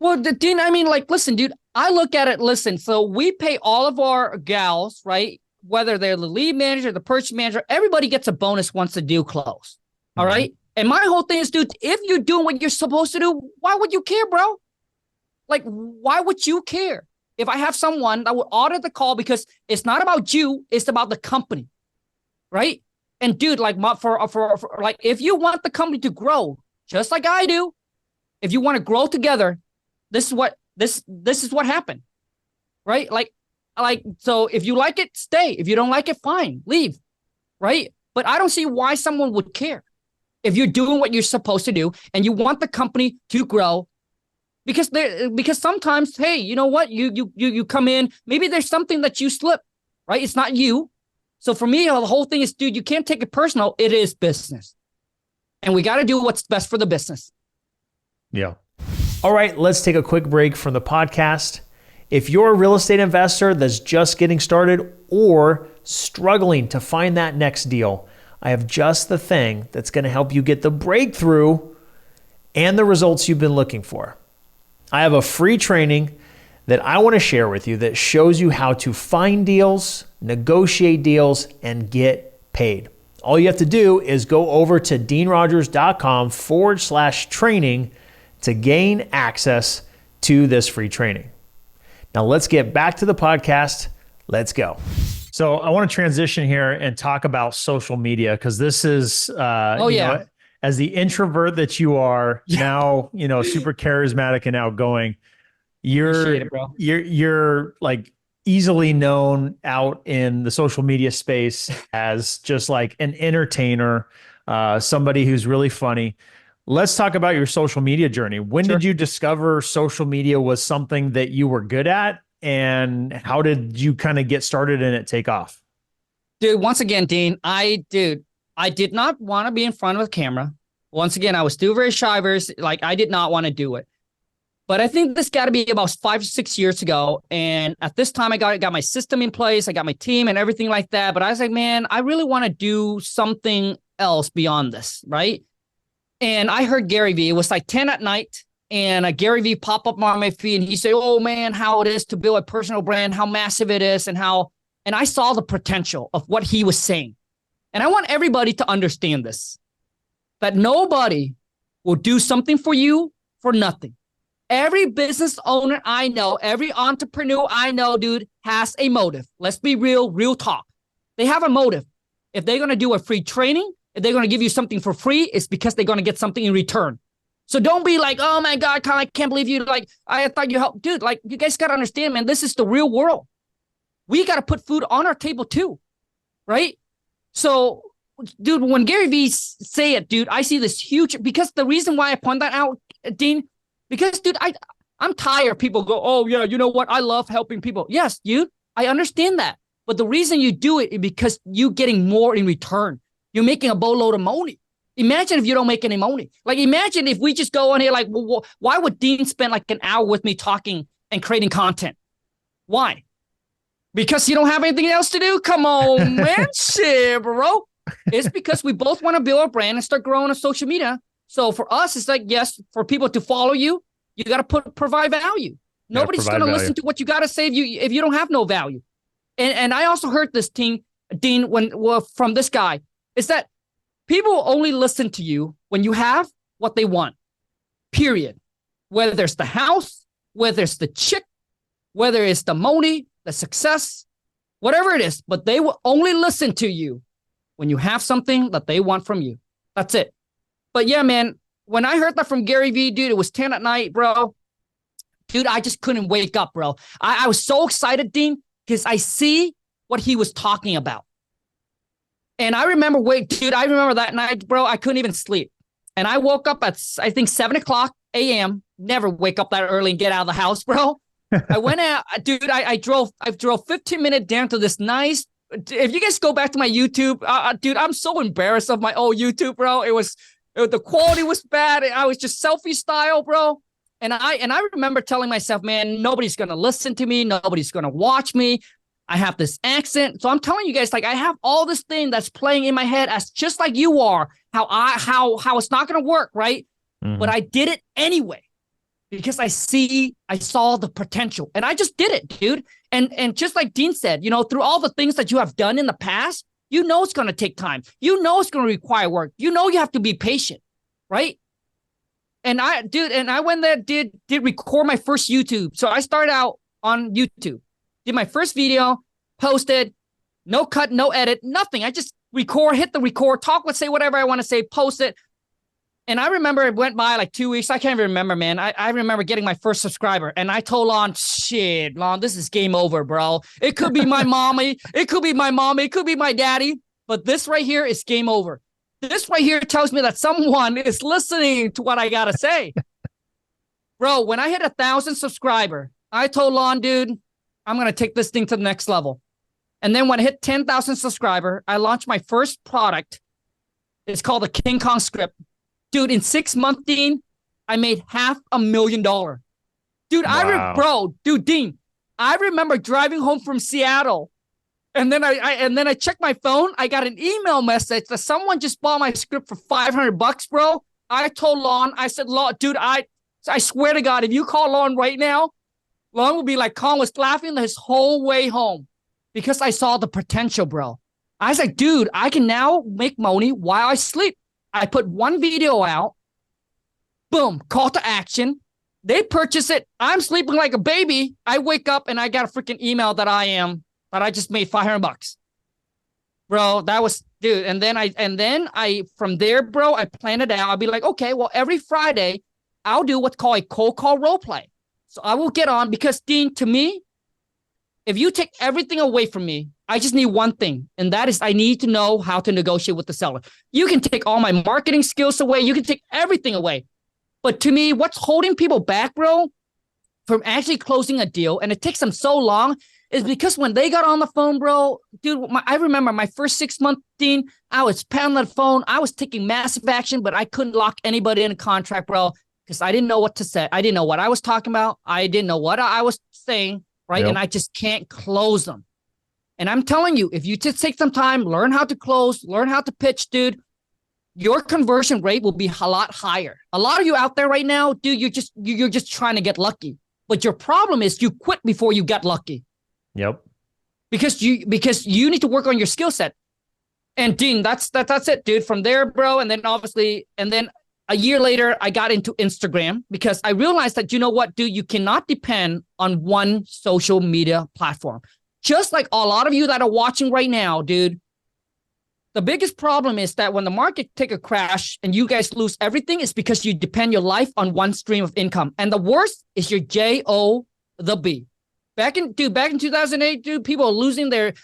Well, Dean, I mean, like, listen, dude, I look at it, so we pay all of our gals, right? Whether they're the lead manager, the purchase manager, everybody gets a bonus once the deal closes. All right. And my whole thing is, dude, if you're doing what you're supposed to do, why would you care, bro? Like, why would you care? If I have someone that would audit the call, because it's not about you, it's about the company. Right. And dude, like, like, if you want the company to grow, just like I do, if you want to grow together, this is what happened. Right. Like, so if you like it, stay. If you don't like it, fine, leave. Right. But I don't see why someone would care if you're doing what you're supposed to do and you want the company to grow. Because sometimes, hey, you know what? You come in, maybe there's something that you slip, right? It's not you. So for me, the whole thing is, dude, you can't take it personal. It is business. And we got to do what's best for the business. Yeah. All right, let's take a quick break from the podcast. If you're a real estate investor that's just getting started or struggling to find that next deal, I have just the thing that's going to help you get the breakthrough and the results you've been looking for. I have a free training that I want to share with you that shows you how to find deals, negotiate deals, and get paid. All you have to do is go over to deanrogers.com/training to gain access to this free training. Now let's get back to the podcast. Let's go. So I want to transition here and talk about social media, because this is, know, as the introvert that you are now, super charismatic and outgoing, you're like easily known out in the social media space as just like an entertainer, somebody who's really funny. Let's talk about your social media journey. When did you discover social media was something that you were good at, and how did you kind of get started and it take off? Dude, once again, Dean, I did not want to be in front of a camera. Once again, I was still very shy, I did not want to do it. But I think this got to be about 5 or 6 years ago. And at this time, I got my system in place. I got my team and everything like that. But I was like, man, I really want to do something else beyond this, right? And I heard Gary Vee. It was like 10 at night. And Gary Vee popped up on my feed. And he said, oh, man, how it is to build a personal brand, how massive it is, and I saw the potential of what he was saying. And I want everybody to understand this, that nobody will do something for you for nothing. Every business owner I know, every entrepreneur I know, dude, has a motive. Let's be real talk. They have a motive. If they're going to do a free training, if they're going to give you something for free, it's because they're going to get something in return. So don't be like, oh my God, I can't believe you. Like, I thought you helped. Dude, like, you guys got to understand, man, this is the real world. We got to put food on our table too, right? So, dude, when Gary Vee say it, dude, I see this huge, because the reason why I point that out, Dean, because, dude, I'm tired. People go, oh, yeah, you know what? I love helping people. Yes, dude, I understand that. But the reason you do it is because you're getting more in return. You're making a boatload of money. Imagine if you don't make any money. Like, imagine if we just go on here like, well, why would Dean spend like an hour with me talking and creating content? Why? Because you don't have anything else to do? Come on, man. Shit, bro. It's because we both want to build a brand and start growing on social media. So for us, it's like, yes, for people to follow you, you got to provide value. Nobody's going to listen to what you got to say if you don't have no value. And I also heard this, Dean, from this guy, is that people only listen to you when you have what they want, period. Whether it's the house, whether it's the chick, whether it's the money, the success, whatever it is, but they will only listen to you when you have something that they want from you. That's it. But yeah, man, when I heard that from Gary Vee, dude, it was 10 at night, bro. Dude, I just couldn't wake up, bro. I was so excited, Dean, because I see what he was talking about. And I remember that night, bro, I couldn't even sleep. And I woke up at, I think, 7 o'clock a.m. Never wake up that early and get out of the house, bro. I went out, dude, I drove 15 minutes down to this nice, if you guys go back to my YouTube, dude, I'm so embarrassed of my old YouTube, bro. The quality was bad. I was just selfie style, bro. And I remember telling myself, man, nobody's going to listen to me. Nobody's going to watch me. I have this accent. So I'm telling you guys, like, I have all this thing that's playing in my head as just like you are, how it's not going to work, right? Mm-hmm. But I did it anyway because I saw the potential, and I just did it, dude. And just like Dean said, through all the things that you have done in the past, it's going to take time. It's going to require work. You have to be patient, right? And I went there, did record my first YouTube. So I started out on YouTube, did my first video, posted, no cut, no edit, nothing. I just hit the record, say whatever I want to say, post it. And I remember it went by like 2 weeks. I can't even remember, man. I remember getting my first subscriber, and I told Lon, shit, Lon, this is game over, bro. It could be my mommy. It could be my mommy. It could be my daddy. But this right here is game over. This right here tells me that someone is listening to what I got to say. Bro, when I hit 1,000 subscriber, I told Lon, dude, I'm going to take this thing to the next level. And then when I hit 10,000 subscriber, I launched my first product. It's called the King Kong script. Dude, in 6 months, Dean, I made $500,000. Dude, wow. Dean, I remember driving home from Seattle, and then I checked my phone. I got an email message that someone just bought my script for $500, bro. I told Lon, I said, Lon, dude, I swear to God, if you call Lon right now, Lon will be like, Khang was laughing his whole way home because I saw the potential, bro. I was like, dude, I can now make money while I sleep. I put one video out, boom, call to action. They purchase it. I'm sleeping like a baby. I wake up and I got a freaking email that I just made $500. Bro, that was, dude. And then I from there, bro, I planned it out. I'll be like, okay, well, every Friday, I'll do what's called a cold call role play. So I will get on because, Dean, to me, if you take everything away from me, I just need one thing, and that is I need to know how to negotiate with the seller. You can take all my marketing skills away. You can take everything away. But to me, what's holding people back, bro, from actually closing a deal, and it takes them so long, is because when they got on the phone, bro, dude, I remember my first 6 month, Dean, I was pounding that phone. I was taking massive action, but I couldn't lock anybody in a contract, bro, because I didn't know what to say. I didn't know what I was talking about. I didn't know what I was saying, right? Yep. And I just can't close them. And I'm telling you, if you just take some time, learn how to close, learn how to pitch, dude, your conversion rate will be a lot higher. A lot of you out there right now, dude, you're just trying to get lucky. But your problem is you quit before you get lucky. Yep. Because you need to work on your skill set. And Dean, that's it, dude. From there, bro, and then a year later, I got into Instagram because I realized that, you know what, dude, you cannot depend on one social media platform. Just like a lot of you that are watching right now, dude, the biggest problem is that when the market take a crash and you guys lose everything, is because you depend your life on one stream of income. And the worst is your J-O, the B. Back in 2008, dude, people are losing their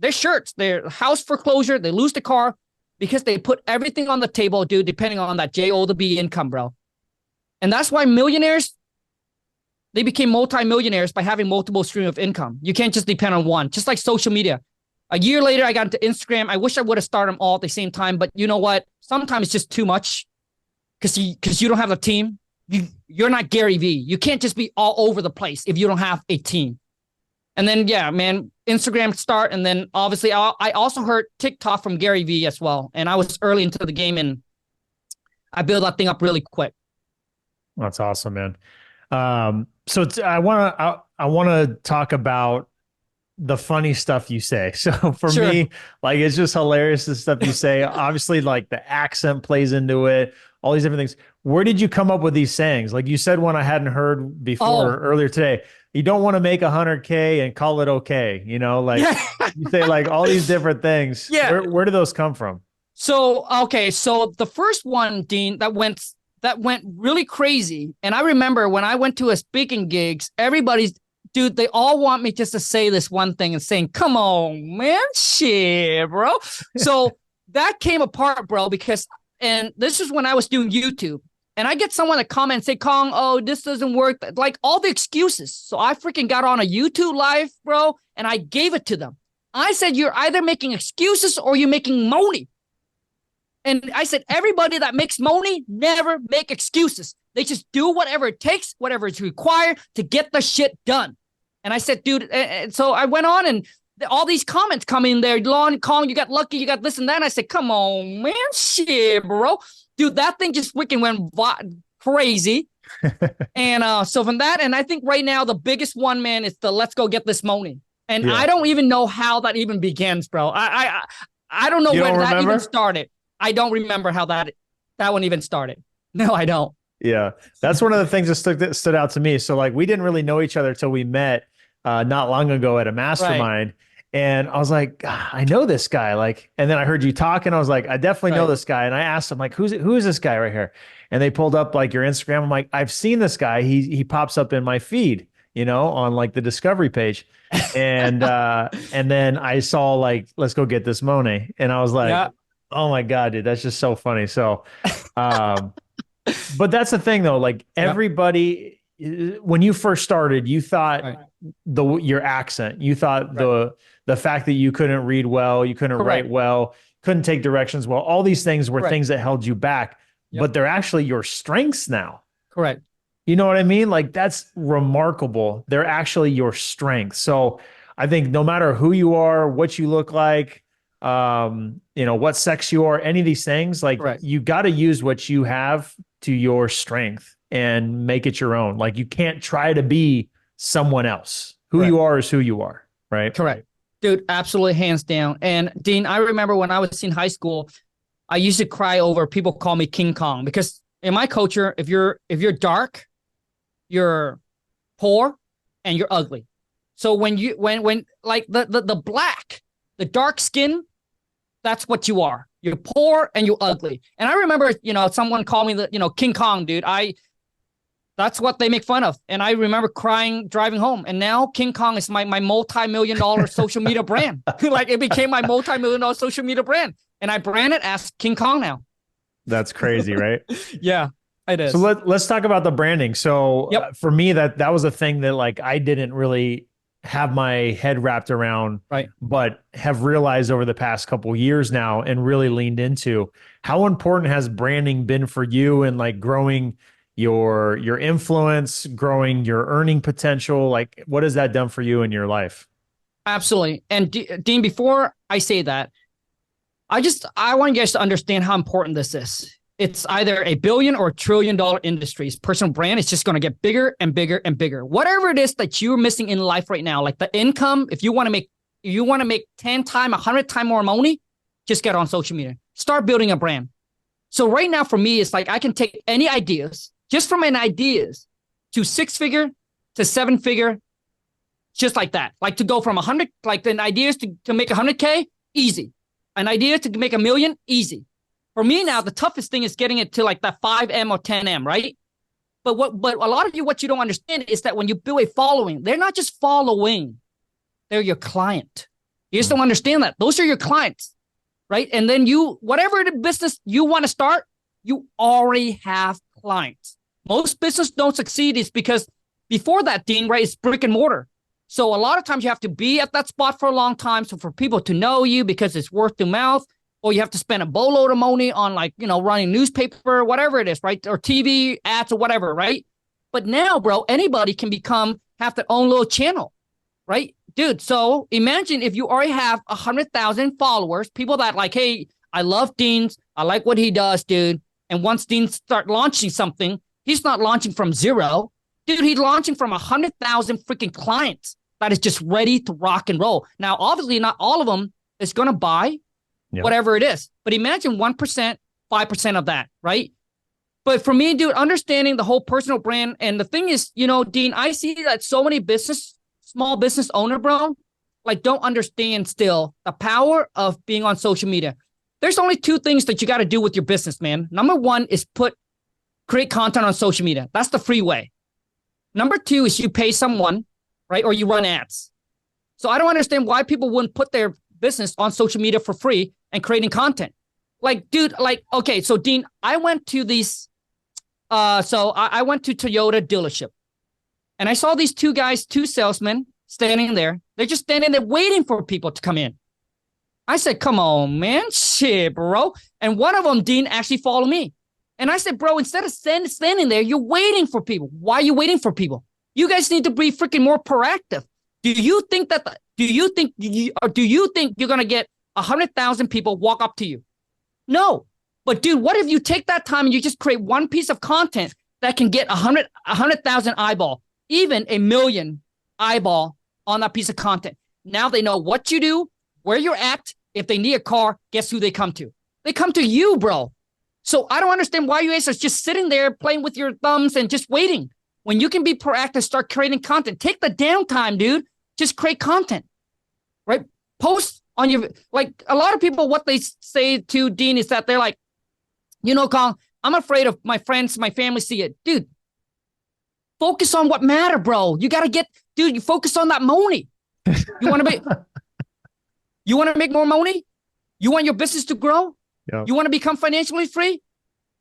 shirts, their house foreclosure, they lose the car because they put everything on the table, dude, depending on that J-O, the B income, bro. And that's why millionaires, they became multi-millionaires by having multiple streams of income. You can't just depend on one, just like social media. A year later, I got into Instagram. I wish I would have started them all at the same time, but you know what? Sometimes it's just too much because you don't have a team. You're not Gary Vee. You can't just be all over the place if you don't have a team. And then, yeah, man, Instagram start. And then obviously I also heard TikTok from Gary Vee as well. And I was early into the game and I built that thing up really quick. That's awesome, man. I want to talk about the funny stuff you say. So for Sure. me, like, it's just hilarious, the stuff you say. Obviously, like, the accent plays into it, all these different things. Where did you come up with these sayings? Like you said, one I hadn't heard before earlier today. You don't want to make 100K and call it okay. You know, like you say like all these different things. Yeah. Where do those come from? So, okay. So the first one, Dean, that went really crazy. And I remember when I went to a speaking gigs, dude, they all want me just to say this one thing and saying, come on, man, shit, bro. So that came apart, bro, and this is when I was doing YouTube. And I get someone to comment and say, Khang, oh, this doesn't work. Like all the excuses. So I freaking got on a YouTube live, bro, and I gave it to them. I said, you're either making excuses or you're making money. And I said, everybody that makes money never make excuses. They just do whatever it takes, whatever is required to get the shit done. And I said, dude, so I went on and all these comments come in there. Lon, Khang, you got lucky, you got this and that. And I said, come on, man, shit, bro. Dude, that thing just freaking went crazy. And so from that, and I think right now the biggest one, man, is the let's go get this money. And yeah. I don't even know how that even begins, bro. I don't know where that even started. I don't remember how that one even started. No, I don't. Yeah, that's one of the things that stood out to me. So like we didn't really know each other till we met not long ago at a mastermind. Right. And I was like, I know this guy. Like, and then I heard you talk and I was like, I definitely know this guy. And I asked him like, who is this guy right here? And they pulled up like your Instagram. I'm like, I've seen this guy. He pops up in my feed, you know, on like the discovery page. And then I saw like, let's go get this Monet. And I was like, oh my God, dude, that's just so funny. So, but that's the thing though, like everybody, when you first started, you thought your accent, you thought the fact that you couldn't read well, you couldn't write well, couldn't take directions well, all these things were things that held you back, but they're actually your strengths now. Correct. You know what I mean? Like that's remarkable. They're actually your strengths. So I think no matter who you are, what you look like, you know, what sex you are, any of these things, like you got to use what you have to your strength and make it your own. Like you can't try to be someone else. Who you are is who you are. Right. Correct. Dude, absolutely hands down. And Dean, I remember when I was in high school, I used to cry over people call me King Kong because in my culture, if you're dark, you're poor, and you're ugly. So when like the black, the dark skin, that's what you are. You're poor and you're ugly. And I remember, someone called me King Kong, dude. That's what they make fun of. And I remember crying driving home. And now King Kong is my multi-million dollar social media brand. Like it became my multi-million dollar social media brand. And I brand it as King Kong now. That's crazy, right? Yeah, it is. So let's talk about the branding. So Yep. for me, that was a thing that like I didn't really have my head wrapped around, Right. but have realized over the past couple years now and really leaned into. How important has branding been for you and like growing your influence, growing your earning potential? Like what has that done for you in your life? Absolutely. And Dean, before I say that, I want you guys to understand how important this is. It's either a billion or $1 trillion industries. Personal brand is just going to get bigger and bigger and bigger. Whatever it is that you're missing in life right now, like the income, if you want to make 10 times, 100 times more money, just get on social media. Start building a brand. So right now for me, it's like I can take any ideas, just from an ideas to 6-figure to 7-figure, just like that. Like to go from 100, like the ideas to make 100K, easy. An idea to make 1 million, easy. For me now, the toughest thing is getting it to like that 5M or 10M, right? But a lot of you, what you don't understand is that when you build a following, they're not just following, they're your client. You just don't understand that. Those are your clients, right? And then whatever the business you want to start, you already have clients. Most business don't succeed is because before that, Dean, right, it's brick and mortar. So a lot of times you have to be at that spot for a long time. So for people to know you because it's word of mouth, or you have to spend a boatload of money on running newspaper, whatever it is, right? Or TV ads or whatever, right? But now, bro, anybody can have their own little channel, right? Dude, so imagine if you already have 100,000 followers, people that like, hey, I love Dean's. I like what he does, dude. And once Dean start launching something, he's not launching from zero. Dude, he's launching from 100,000 freaking clients that is just ready to rock and roll. Now, obviously, not all of them is going to buy whatever it is. But imagine 1%, 5% of that, right? But for me, dude, understanding the whole personal brand. And the thing is, Dean, I see that so many small business owner, bro, like don't understand still the power of being on social media. There's only 2 things that you got to do with your business, man. Number 1 is create content on social media. That's the free way. Number 2 is you pay someone, right? Or you run ads. So I don't understand why people wouldn't put their business on social media for free and creating content. Like, dude, like, okay, so Dean, I went to I went to Toyota dealership and I saw these 2 salesmen standing there. They're just standing there waiting for people to come in. I said, come on, man, shit, bro. And one of them, Dean, actually followed me. And I said, bro, instead of standing there, you're waiting for people. Why are you waiting for people? You guys need to be freaking more proactive. Do you think you're going to get 100,000 people walk up to you? No. But dude, what if you take that time and you just create one piece of content that can get 100,000 eyeball, even 1 million eyeball on that piece of content? Now they know what you do, where you're at. If they need a car, guess who they come to? They come to you, bro. So I don't understand why you guys are just sitting there playing with your thumbs and just waiting when you can be proactive, start creating content. Take the downtime, dude. Just create content, right? Post on your, like a lot of people, what they say to Dean is that they're like, Khang, I'm afraid of my friends, my family see it. Dude, focus on what matter, bro. You got to you focus on that money. You want to make more money? You want your business to grow? Yep. You want to become financially free?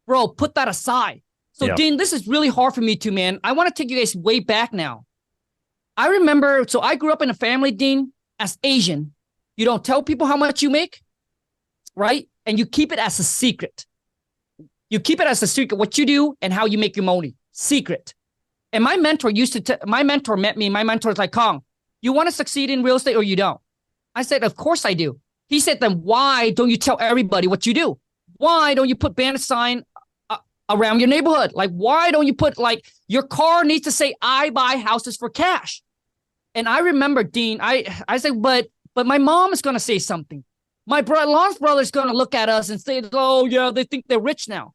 Bro, put that aside. So, yep. Dean, this is really hard for me too, man. I want to take you guys way back now. I remember, so I grew up in a family, Dean, as Asian. You don't tell people how much you make, right? And you keep it as a secret. You keep it as a secret, what you do and how you make your money. Secret. And my mentor my mentor met me. My mentor was like, Khang, you want to succeed in real estate or you don't? I said, of course I do. He said, then why don't you tell everybody what you do? Why don't you put banner sign around your neighborhood? Like, why don't you put like your car needs to say, I buy houses for cash? And I remember, Dean, I said, but but my mom is going to say something. My Lon's brother is going to look at us and say, oh, yeah, they think they're rich now.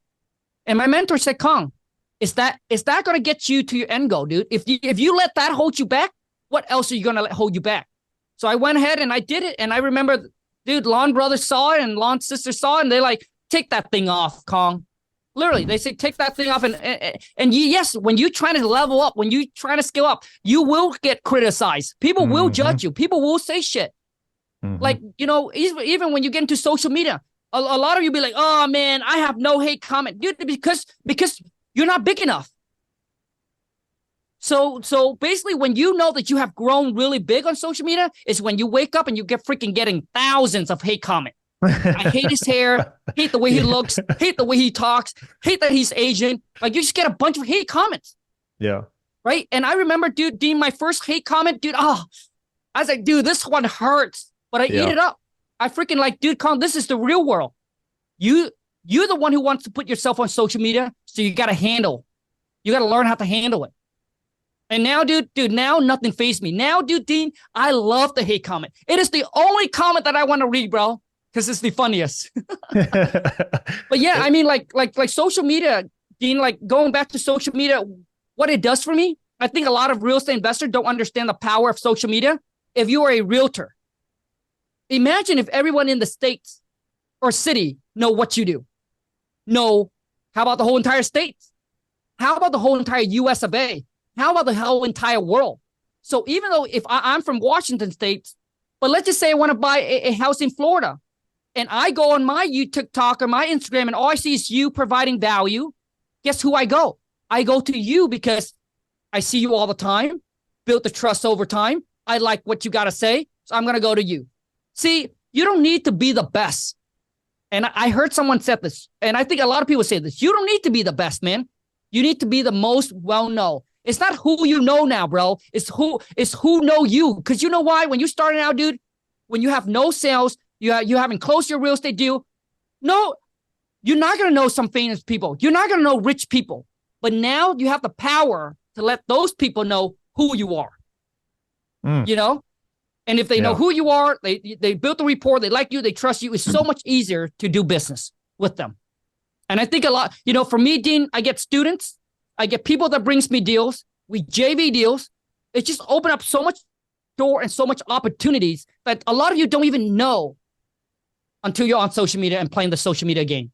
And my mentor said, Khang, is that going to get you to your end goal, dude? If you let that hold you back, what else are you going to let hold you back? So I went ahead and I did it. And I remember, dude, Lon brothers saw it and Lon's sister saw it. And they're like, take that thing off, Khang. Literally, they say, take that thing off. And yes, when you're trying to level up, when you're trying to scale up, you will get criticized. People will judge you. People will say shit. Like, you know, even when you get into social media, a lot of you be like, oh, man, I have no hate comment. Dude, because you're not big enough. So basically, when you know that you have grown really big on social media, is when you wake up and you get freaking getting thousands of hate comments. I hate his hair, hate the way he looks, hate the way he talks, hate that he's Asian. Like, you just get a bunch of hate comments. Yeah. Right. And I remember, dude, Dean, my first hate comment, dude, I was like, dude, this one hurts. But I ate it up. I freaking like, dude, Khang, this is the real world. You're the one who wants to put yourself on social media. So you got to learn how to handle it. And now, dude, now nothing fazed me. Now, dude, Dean, I love the hate comment. It is the only comment that I want to read, bro. Because it's the funniest. But yeah, I mean, like social media, Dean, like going back to social media, what it does for me, I think a lot of real estate investors don't understand the power of social media. If you are a realtor, imagine if everyone in the States or city know what you do. No, how about the whole entire state? How about the whole entire US of A? How about the whole entire world? So even though if I'm from Washington State, but let's just say I want to buy a house in Florida, and I go on my TikTok or my Instagram, and all I see is you providing value. Guess who I go? I go to you because I see you all the time, built the trust over time. I like what you got to say, so I'm going to go to you. See, you don't need to be the best. And I heard someone said this, and I think a lot of people say this. You don't need to be the best, man. You need to be the most well-known. It's not who you know now, bro. It's who know you. Because you know why? When you're starting out, dude, when you have no sales, you haven't closed your real estate deal. No, you're not going to know some famous people. You're not going to know rich people. But now you have the power to let those people know who you are. You know? And if they know who you are, they built the rapport, they like you, they trust you, it's so much easier to do business with them. And I think a lot, you know, for me, Dean, I get students, I get people that brings me deals, we JV deals. It just opened up so much door and so much opportunities that a lot of you don't even know until you're on social media and playing the social media game.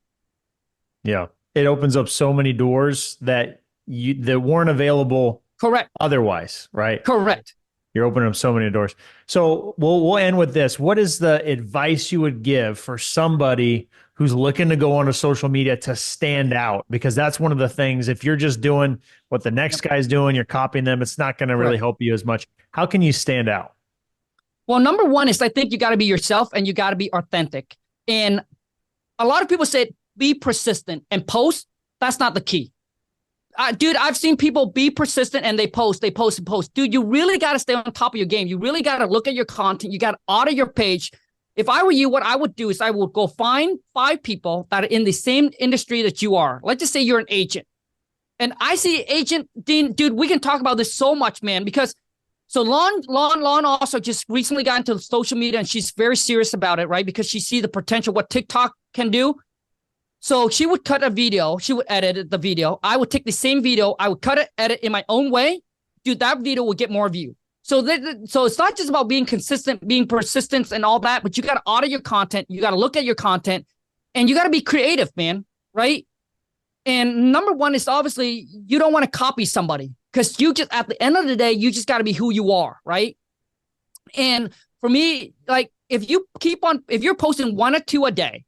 Yeah. It opens up so many doors that weren't available. Correct. Otherwise, right? Correct. You're opening up so many doors. So we'll end with this. What is the advice you would give for somebody who's looking to go onto social media to stand out? Because that's one of the things, if you're just doing what the next guy's doing, you're copying them, it's not going to really help you as much. How can you stand out? Well, number one is I think you got to be yourself and you got to be authentic. And a lot of people say, be persistent and post. That's not the key. Dude, I've seen people be persistent and they post. Dude, you really got to stay on top of your game. You really got to look at your content. You got to audit your page. If I were you, what I would do is I would go find 5 people that are in the same industry that you are. Let's just say you're an agent. And I see agent, Dean, dude, we can talk about this so much, man, because so Lon also just recently got into social media and she's very serious about it, right? Because she sees the potential, what TikTok can do. So she would cut a video. She would edit the video. I would take the same video. I would cut it, edit in my own way. Dude, that video would get more view. So it's not just about being consistent, being persistent and all that, but you got to audit your content. You got to look at your content and you got to be creative, man. Right. And number one is obviously you don't want to copy somebody because you just, at the end of the day, you just got to be who you are. Right. And for me, like if you're posting 1 or 2 a day,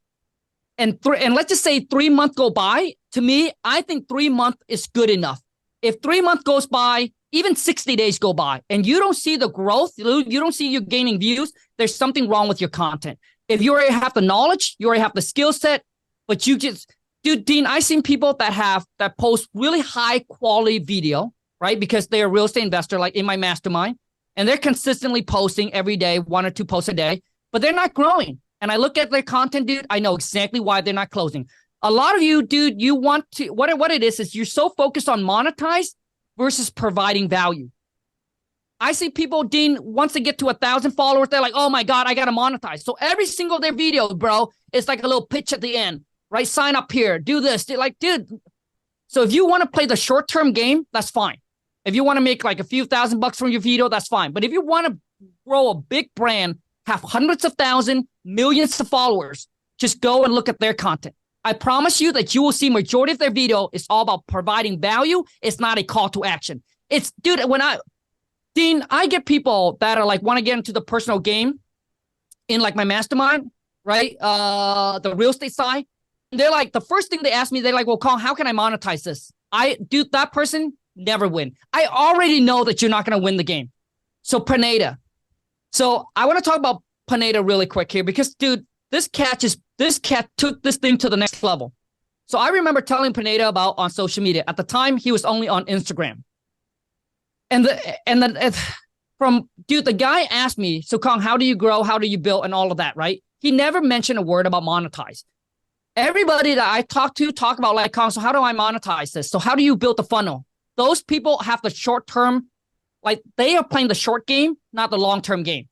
and let's just say 3 months go by, to me, I think 3 months is good enough. If 3 months goes by, even 60 days go by, and you don't see the growth, you don't see you gaining views, there's something wrong with your content. If you already have the knowledge, you already have the skill set, but you just, dude, Dean, I've seen people that post really high quality video, right? Because they're a real estate investor, like in my mastermind, and they're consistently posting every day, 1 or 2 posts a day, but they're not growing. And I look at their content, dude, I know exactly why they're not closing. A lot of you, dude, you want to, what it is you're so focused on monetize versus providing value. I see people, Dean, once they get to 1,000 followers, they're like, oh my God, I got to monetize. So every single their video, bro, it's like a little pitch at the end, right? Sign up here, do this. They're like, dude. So if you want to play the short-term game, that's fine. If you want to make like a few $1,000 from your video, that's fine. But if you want to grow a big brand, have hundreds of thousands, millions of followers, just go and look at their content. I promise you that you will see majority of their video is all about providing value. It's not a call to action. It's, dude, Dean, I get people that are like, want to get into the personal game in like my mastermind, right? The real estate side. They're like, the first thing they ask me, they're like, well, Khang, how can I monetize this? Dude, that person never win. I already know that you're not going to win the game. So Pineda. So I want to talk about Pineda really quick here because, dude, this cat took this thing to the next level. So I remember telling Pineda about on social media. At the time, he was only on Instagram. And the guy asked me, so Khang, how do you grow? How do you build? And all of that, right? He never mentioned a word about monetize. Everybody that I talk about like, Khang, so how do I monetize this? So how do you build the funnel? Those people have the short term, like they are playing the short game, not the long-term game.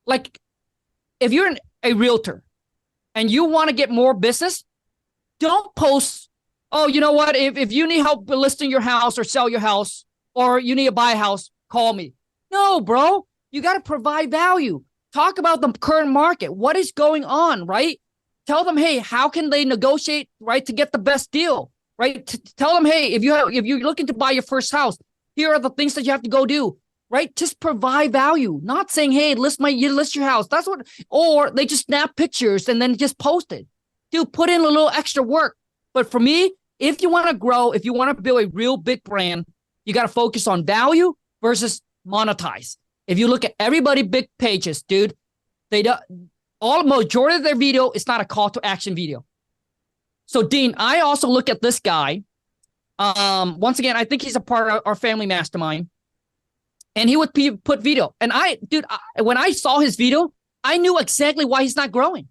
Like if you're a realtor and you want to get more business, don't post, oh, you know what? If you need help listing your house or sell your house or you need to buy a house, call me. No, bro, you got to provide value. Talk about the current market. What is going on, right? Tell them, hey, how can they negotiate, right, to get the best deal, right? Tell them, hey, if you're looking to buy your first house, here are the things that you have to go do, right? Just provide value. Not saying, hey, list your house. That's what, or they just snap pictures and then just post it. Dude, put in a little extra work. But for me, if you want to grow, if you want to build a real big brand, you got to focus on value versus monetize. If you look at everybody big pages, dude, majority of their video is not a call to action video. So Dean, I also look at this guy. Once again, I think he's a part of our family mastermind, and he would put video. And when I saw his video, I knew exactly why he's not growing.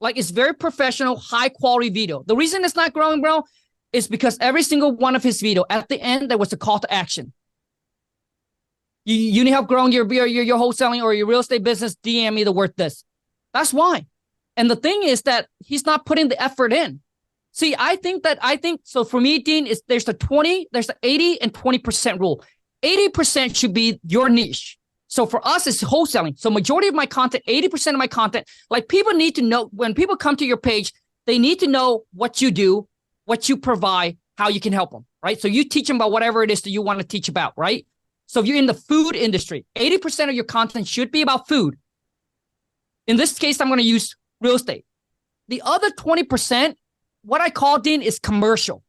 Like it's very professional, high quality video. The reason it's not growing, bro, is because every single one of his video at the end there was a call to action. You need help growing your wholesaling or your real estate business, DM me the word this. That's why. And the thing is that he's not putting the effort in. See, I think so for me, Dean, there's the 80 and 20% rule. 80% should be your niche. So for us, it's wholesaling. So majority of my content, 80% of my content, like people need to know when people come to your page, they need to know what you do, what you provide, how you can help them, right? So you teach them about whatever it is that you want to teach about, right? So if you're in the food industry, 80% of your content should be about food. In this case, I'm going to use real estate. The other 20%, what I call, Dean, is commercial.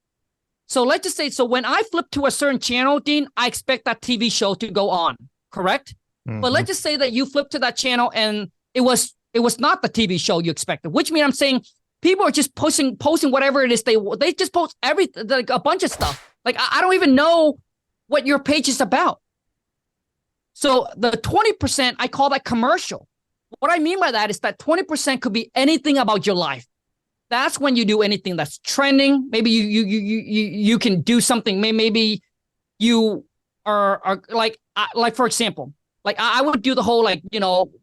So let's just say, so when I flip to a certain channel, Dean, I expect that TV show to go on, correct? Mm-hmm. But let's just say that you flip to that channel and it was not the TV show you expected, which means I'm saying people are just posting whatever it is. They just post everything, like a bunch of stuff. Like I don't even know what your page is about. So the 20%, I call that commercial. What I mean by that is that 20% could be anything about your life. That's when you do anything that's trending. Maybe you can do something. Maybe you are like for example, like I would do the whole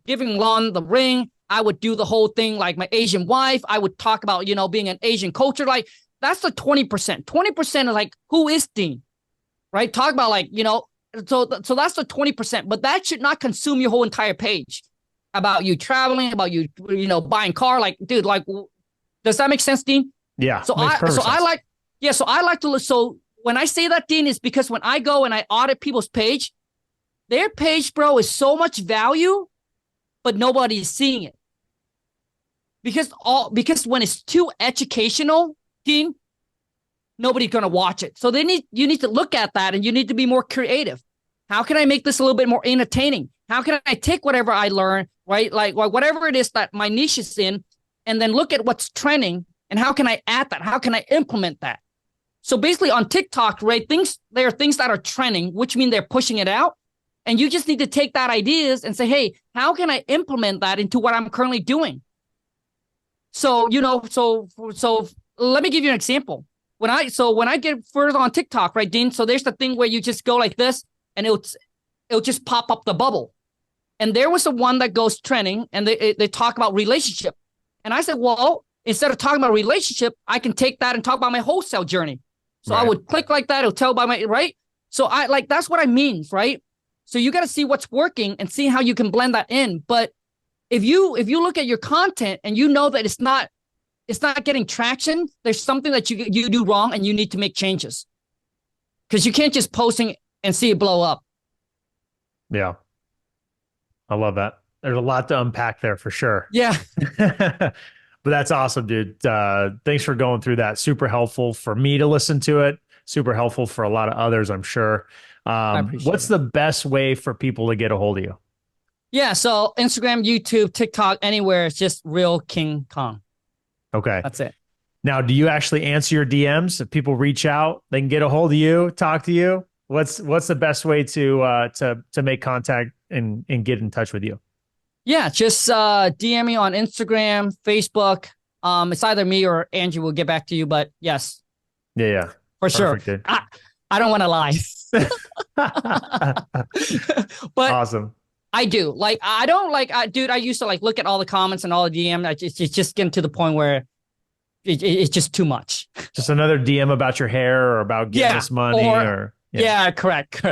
giving Lon the ring. I would do the whole thing like my Asian wife. I would talk about being an Asian culture. Like that's the 20%. 20% is like who is Dean, right? Talk about So that's the 20%, but that should not consume your whole entire page about you traveling, about you buying car. Like, dude, like, does that make sense, Dean? Yeah. So I like to look. So when I say that, Dean, is because when I go and I audit people's page, their page, bro, is so much value, but nobody is seeing it because when it's too educational, Dean, nobody's going to watch it. So you need to look at that and you need to be more creative. How can I make this a little bit more entertaining? How can I take whatever I learn, right? Like whatever it is that my niche is in, and then look at what's trending and how can I add that? How can I implement that? So basically on TikTok, right, there are things that are trending, which mean they're pushing it out. And you just need to take that ideas and say, hey, how can I implement that into what I'm currently doing? So, so let me give you an example. When I get further on TikTok, right, Dean? So there's the thing where you just go like this, and it'll just pop up the bubble. And there was the one that goes trending, and they talk about relationship. And I said, well, instead of talking about relationship, I can take that and talk about my wholesale journey. So I would click like that. It'll tell by my, right? So I like, that's what I mean, right? So you got to see what's working and see how you can blend that in. But if you look at your content and you know that it's not getting traction, there's something that you do wrong and you need to make changes. Because you can't just posting and see it blow up. Yeah. I love that. There's a lot to unpack there for sure. Yeah. But that's awesome, dude. Thanks for going through that. Super helpful for me to listen to it. Super helpful for a lot of others, I'm sure. What's the best way for people to get a hold of you? Yeah. So Instagram, YouTube, TikTok, anywhere. It's just Real King Khang. Okay. That's it. Now, do you actually answer your DMs? If people reach out, they can get a hold of you, talk to you. What's the best way to make contact and get in touch with you? Yeah, just DM me on Instagram, Facebook. It's either me or Angie will get back to you, but yes. Yeah. For Perfect, sure. dude. I don't want to lie. But awesome. I do. Like, I don't like, dude, I used to like look at all the comments and all the DM. It's just getting to the point where it's just too much. Just another DM about your hair or about getting us money or yeah, correct.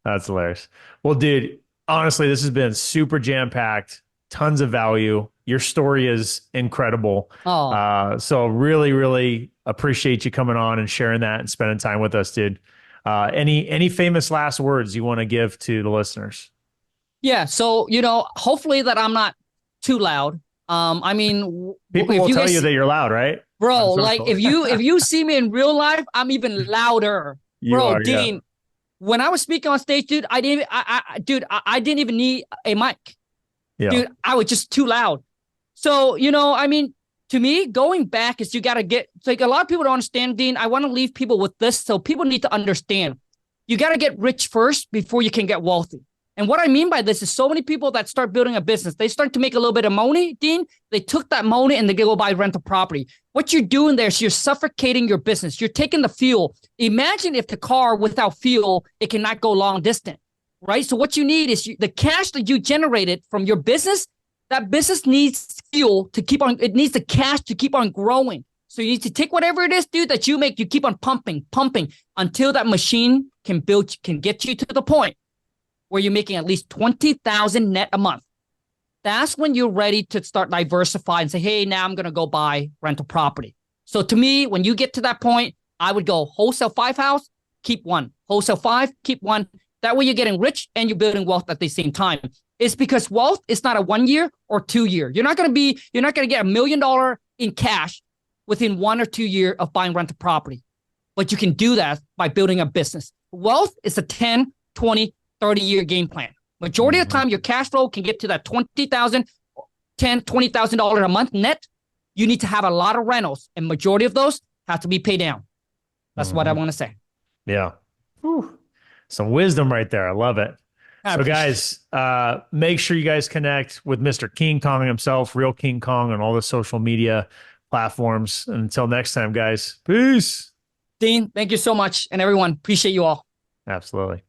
That's hilarious. Well, dude, honestly, this has been super jam-packed, tons of value. Your story is incredible. So really, really appreciate you coming on and sharing that and spending time with us, dude. Any famous last words you want to give to the listeners? Yeah. So, hopefully that I'm not too loud. I mean, people will tell you that you're loud, right? Bro, like if you see me in real life, I'm even louder. Dean, when I was speaking on stage, dude, I didn't even need a mic. Yeah. Dude, I was just too loud. So, I mean, to me, going back is you got to get, like a lot of people don't understand, Dean. I want to leave people with this. So people need to understand, you got to get rich first before you can get wealthy. And what I mean by this is so many people that start building a business, they start to make a little bit of money, Dean. They took that money and they go buy rental property. What you're doing there is you're suffocating your business. You're taking the fuel. Imagine if the car without fuel, it cannot go long distance, right? So what you need is the cash that you generated from your business. That business needs fuel to keep on. It needs the cash to keep on growing. So you need to take whatever it is, dude, that you make. You keep on pumping until that machine can get you to the point where you're making at least 20,000 net a month. That's when you're ready to start diversifying and say, hey, now I'm going to go buy rental property. So to me, when you get to that point, I would go wholesale 5 house, keep 1. Wholesale 5, keep 1. That way you're getting rich and you're building wealth at the same time. It's because wealth is not a 1 year or 2 year. You're not going to get $1 million in cash within 1 or 2 years of buying rental property. But you can do that by building a business. Wealth is a 10, 20, 30-year game plan. Majority of the time, your cash flow can get to that $20,000, $20,000 a month net. You need to have a lot of rentals, and majority of those have to be paid down. That's what I want to say. Yeah. Whew. Some wisdom right there. I love it. So guys, make sure you guys connect with Mr. King Khang himself, Real King Khang, on all the social media platforms. And until next time, guys, peace. Dean, thank you so much. And everyone, appreciate you all. Absolutely.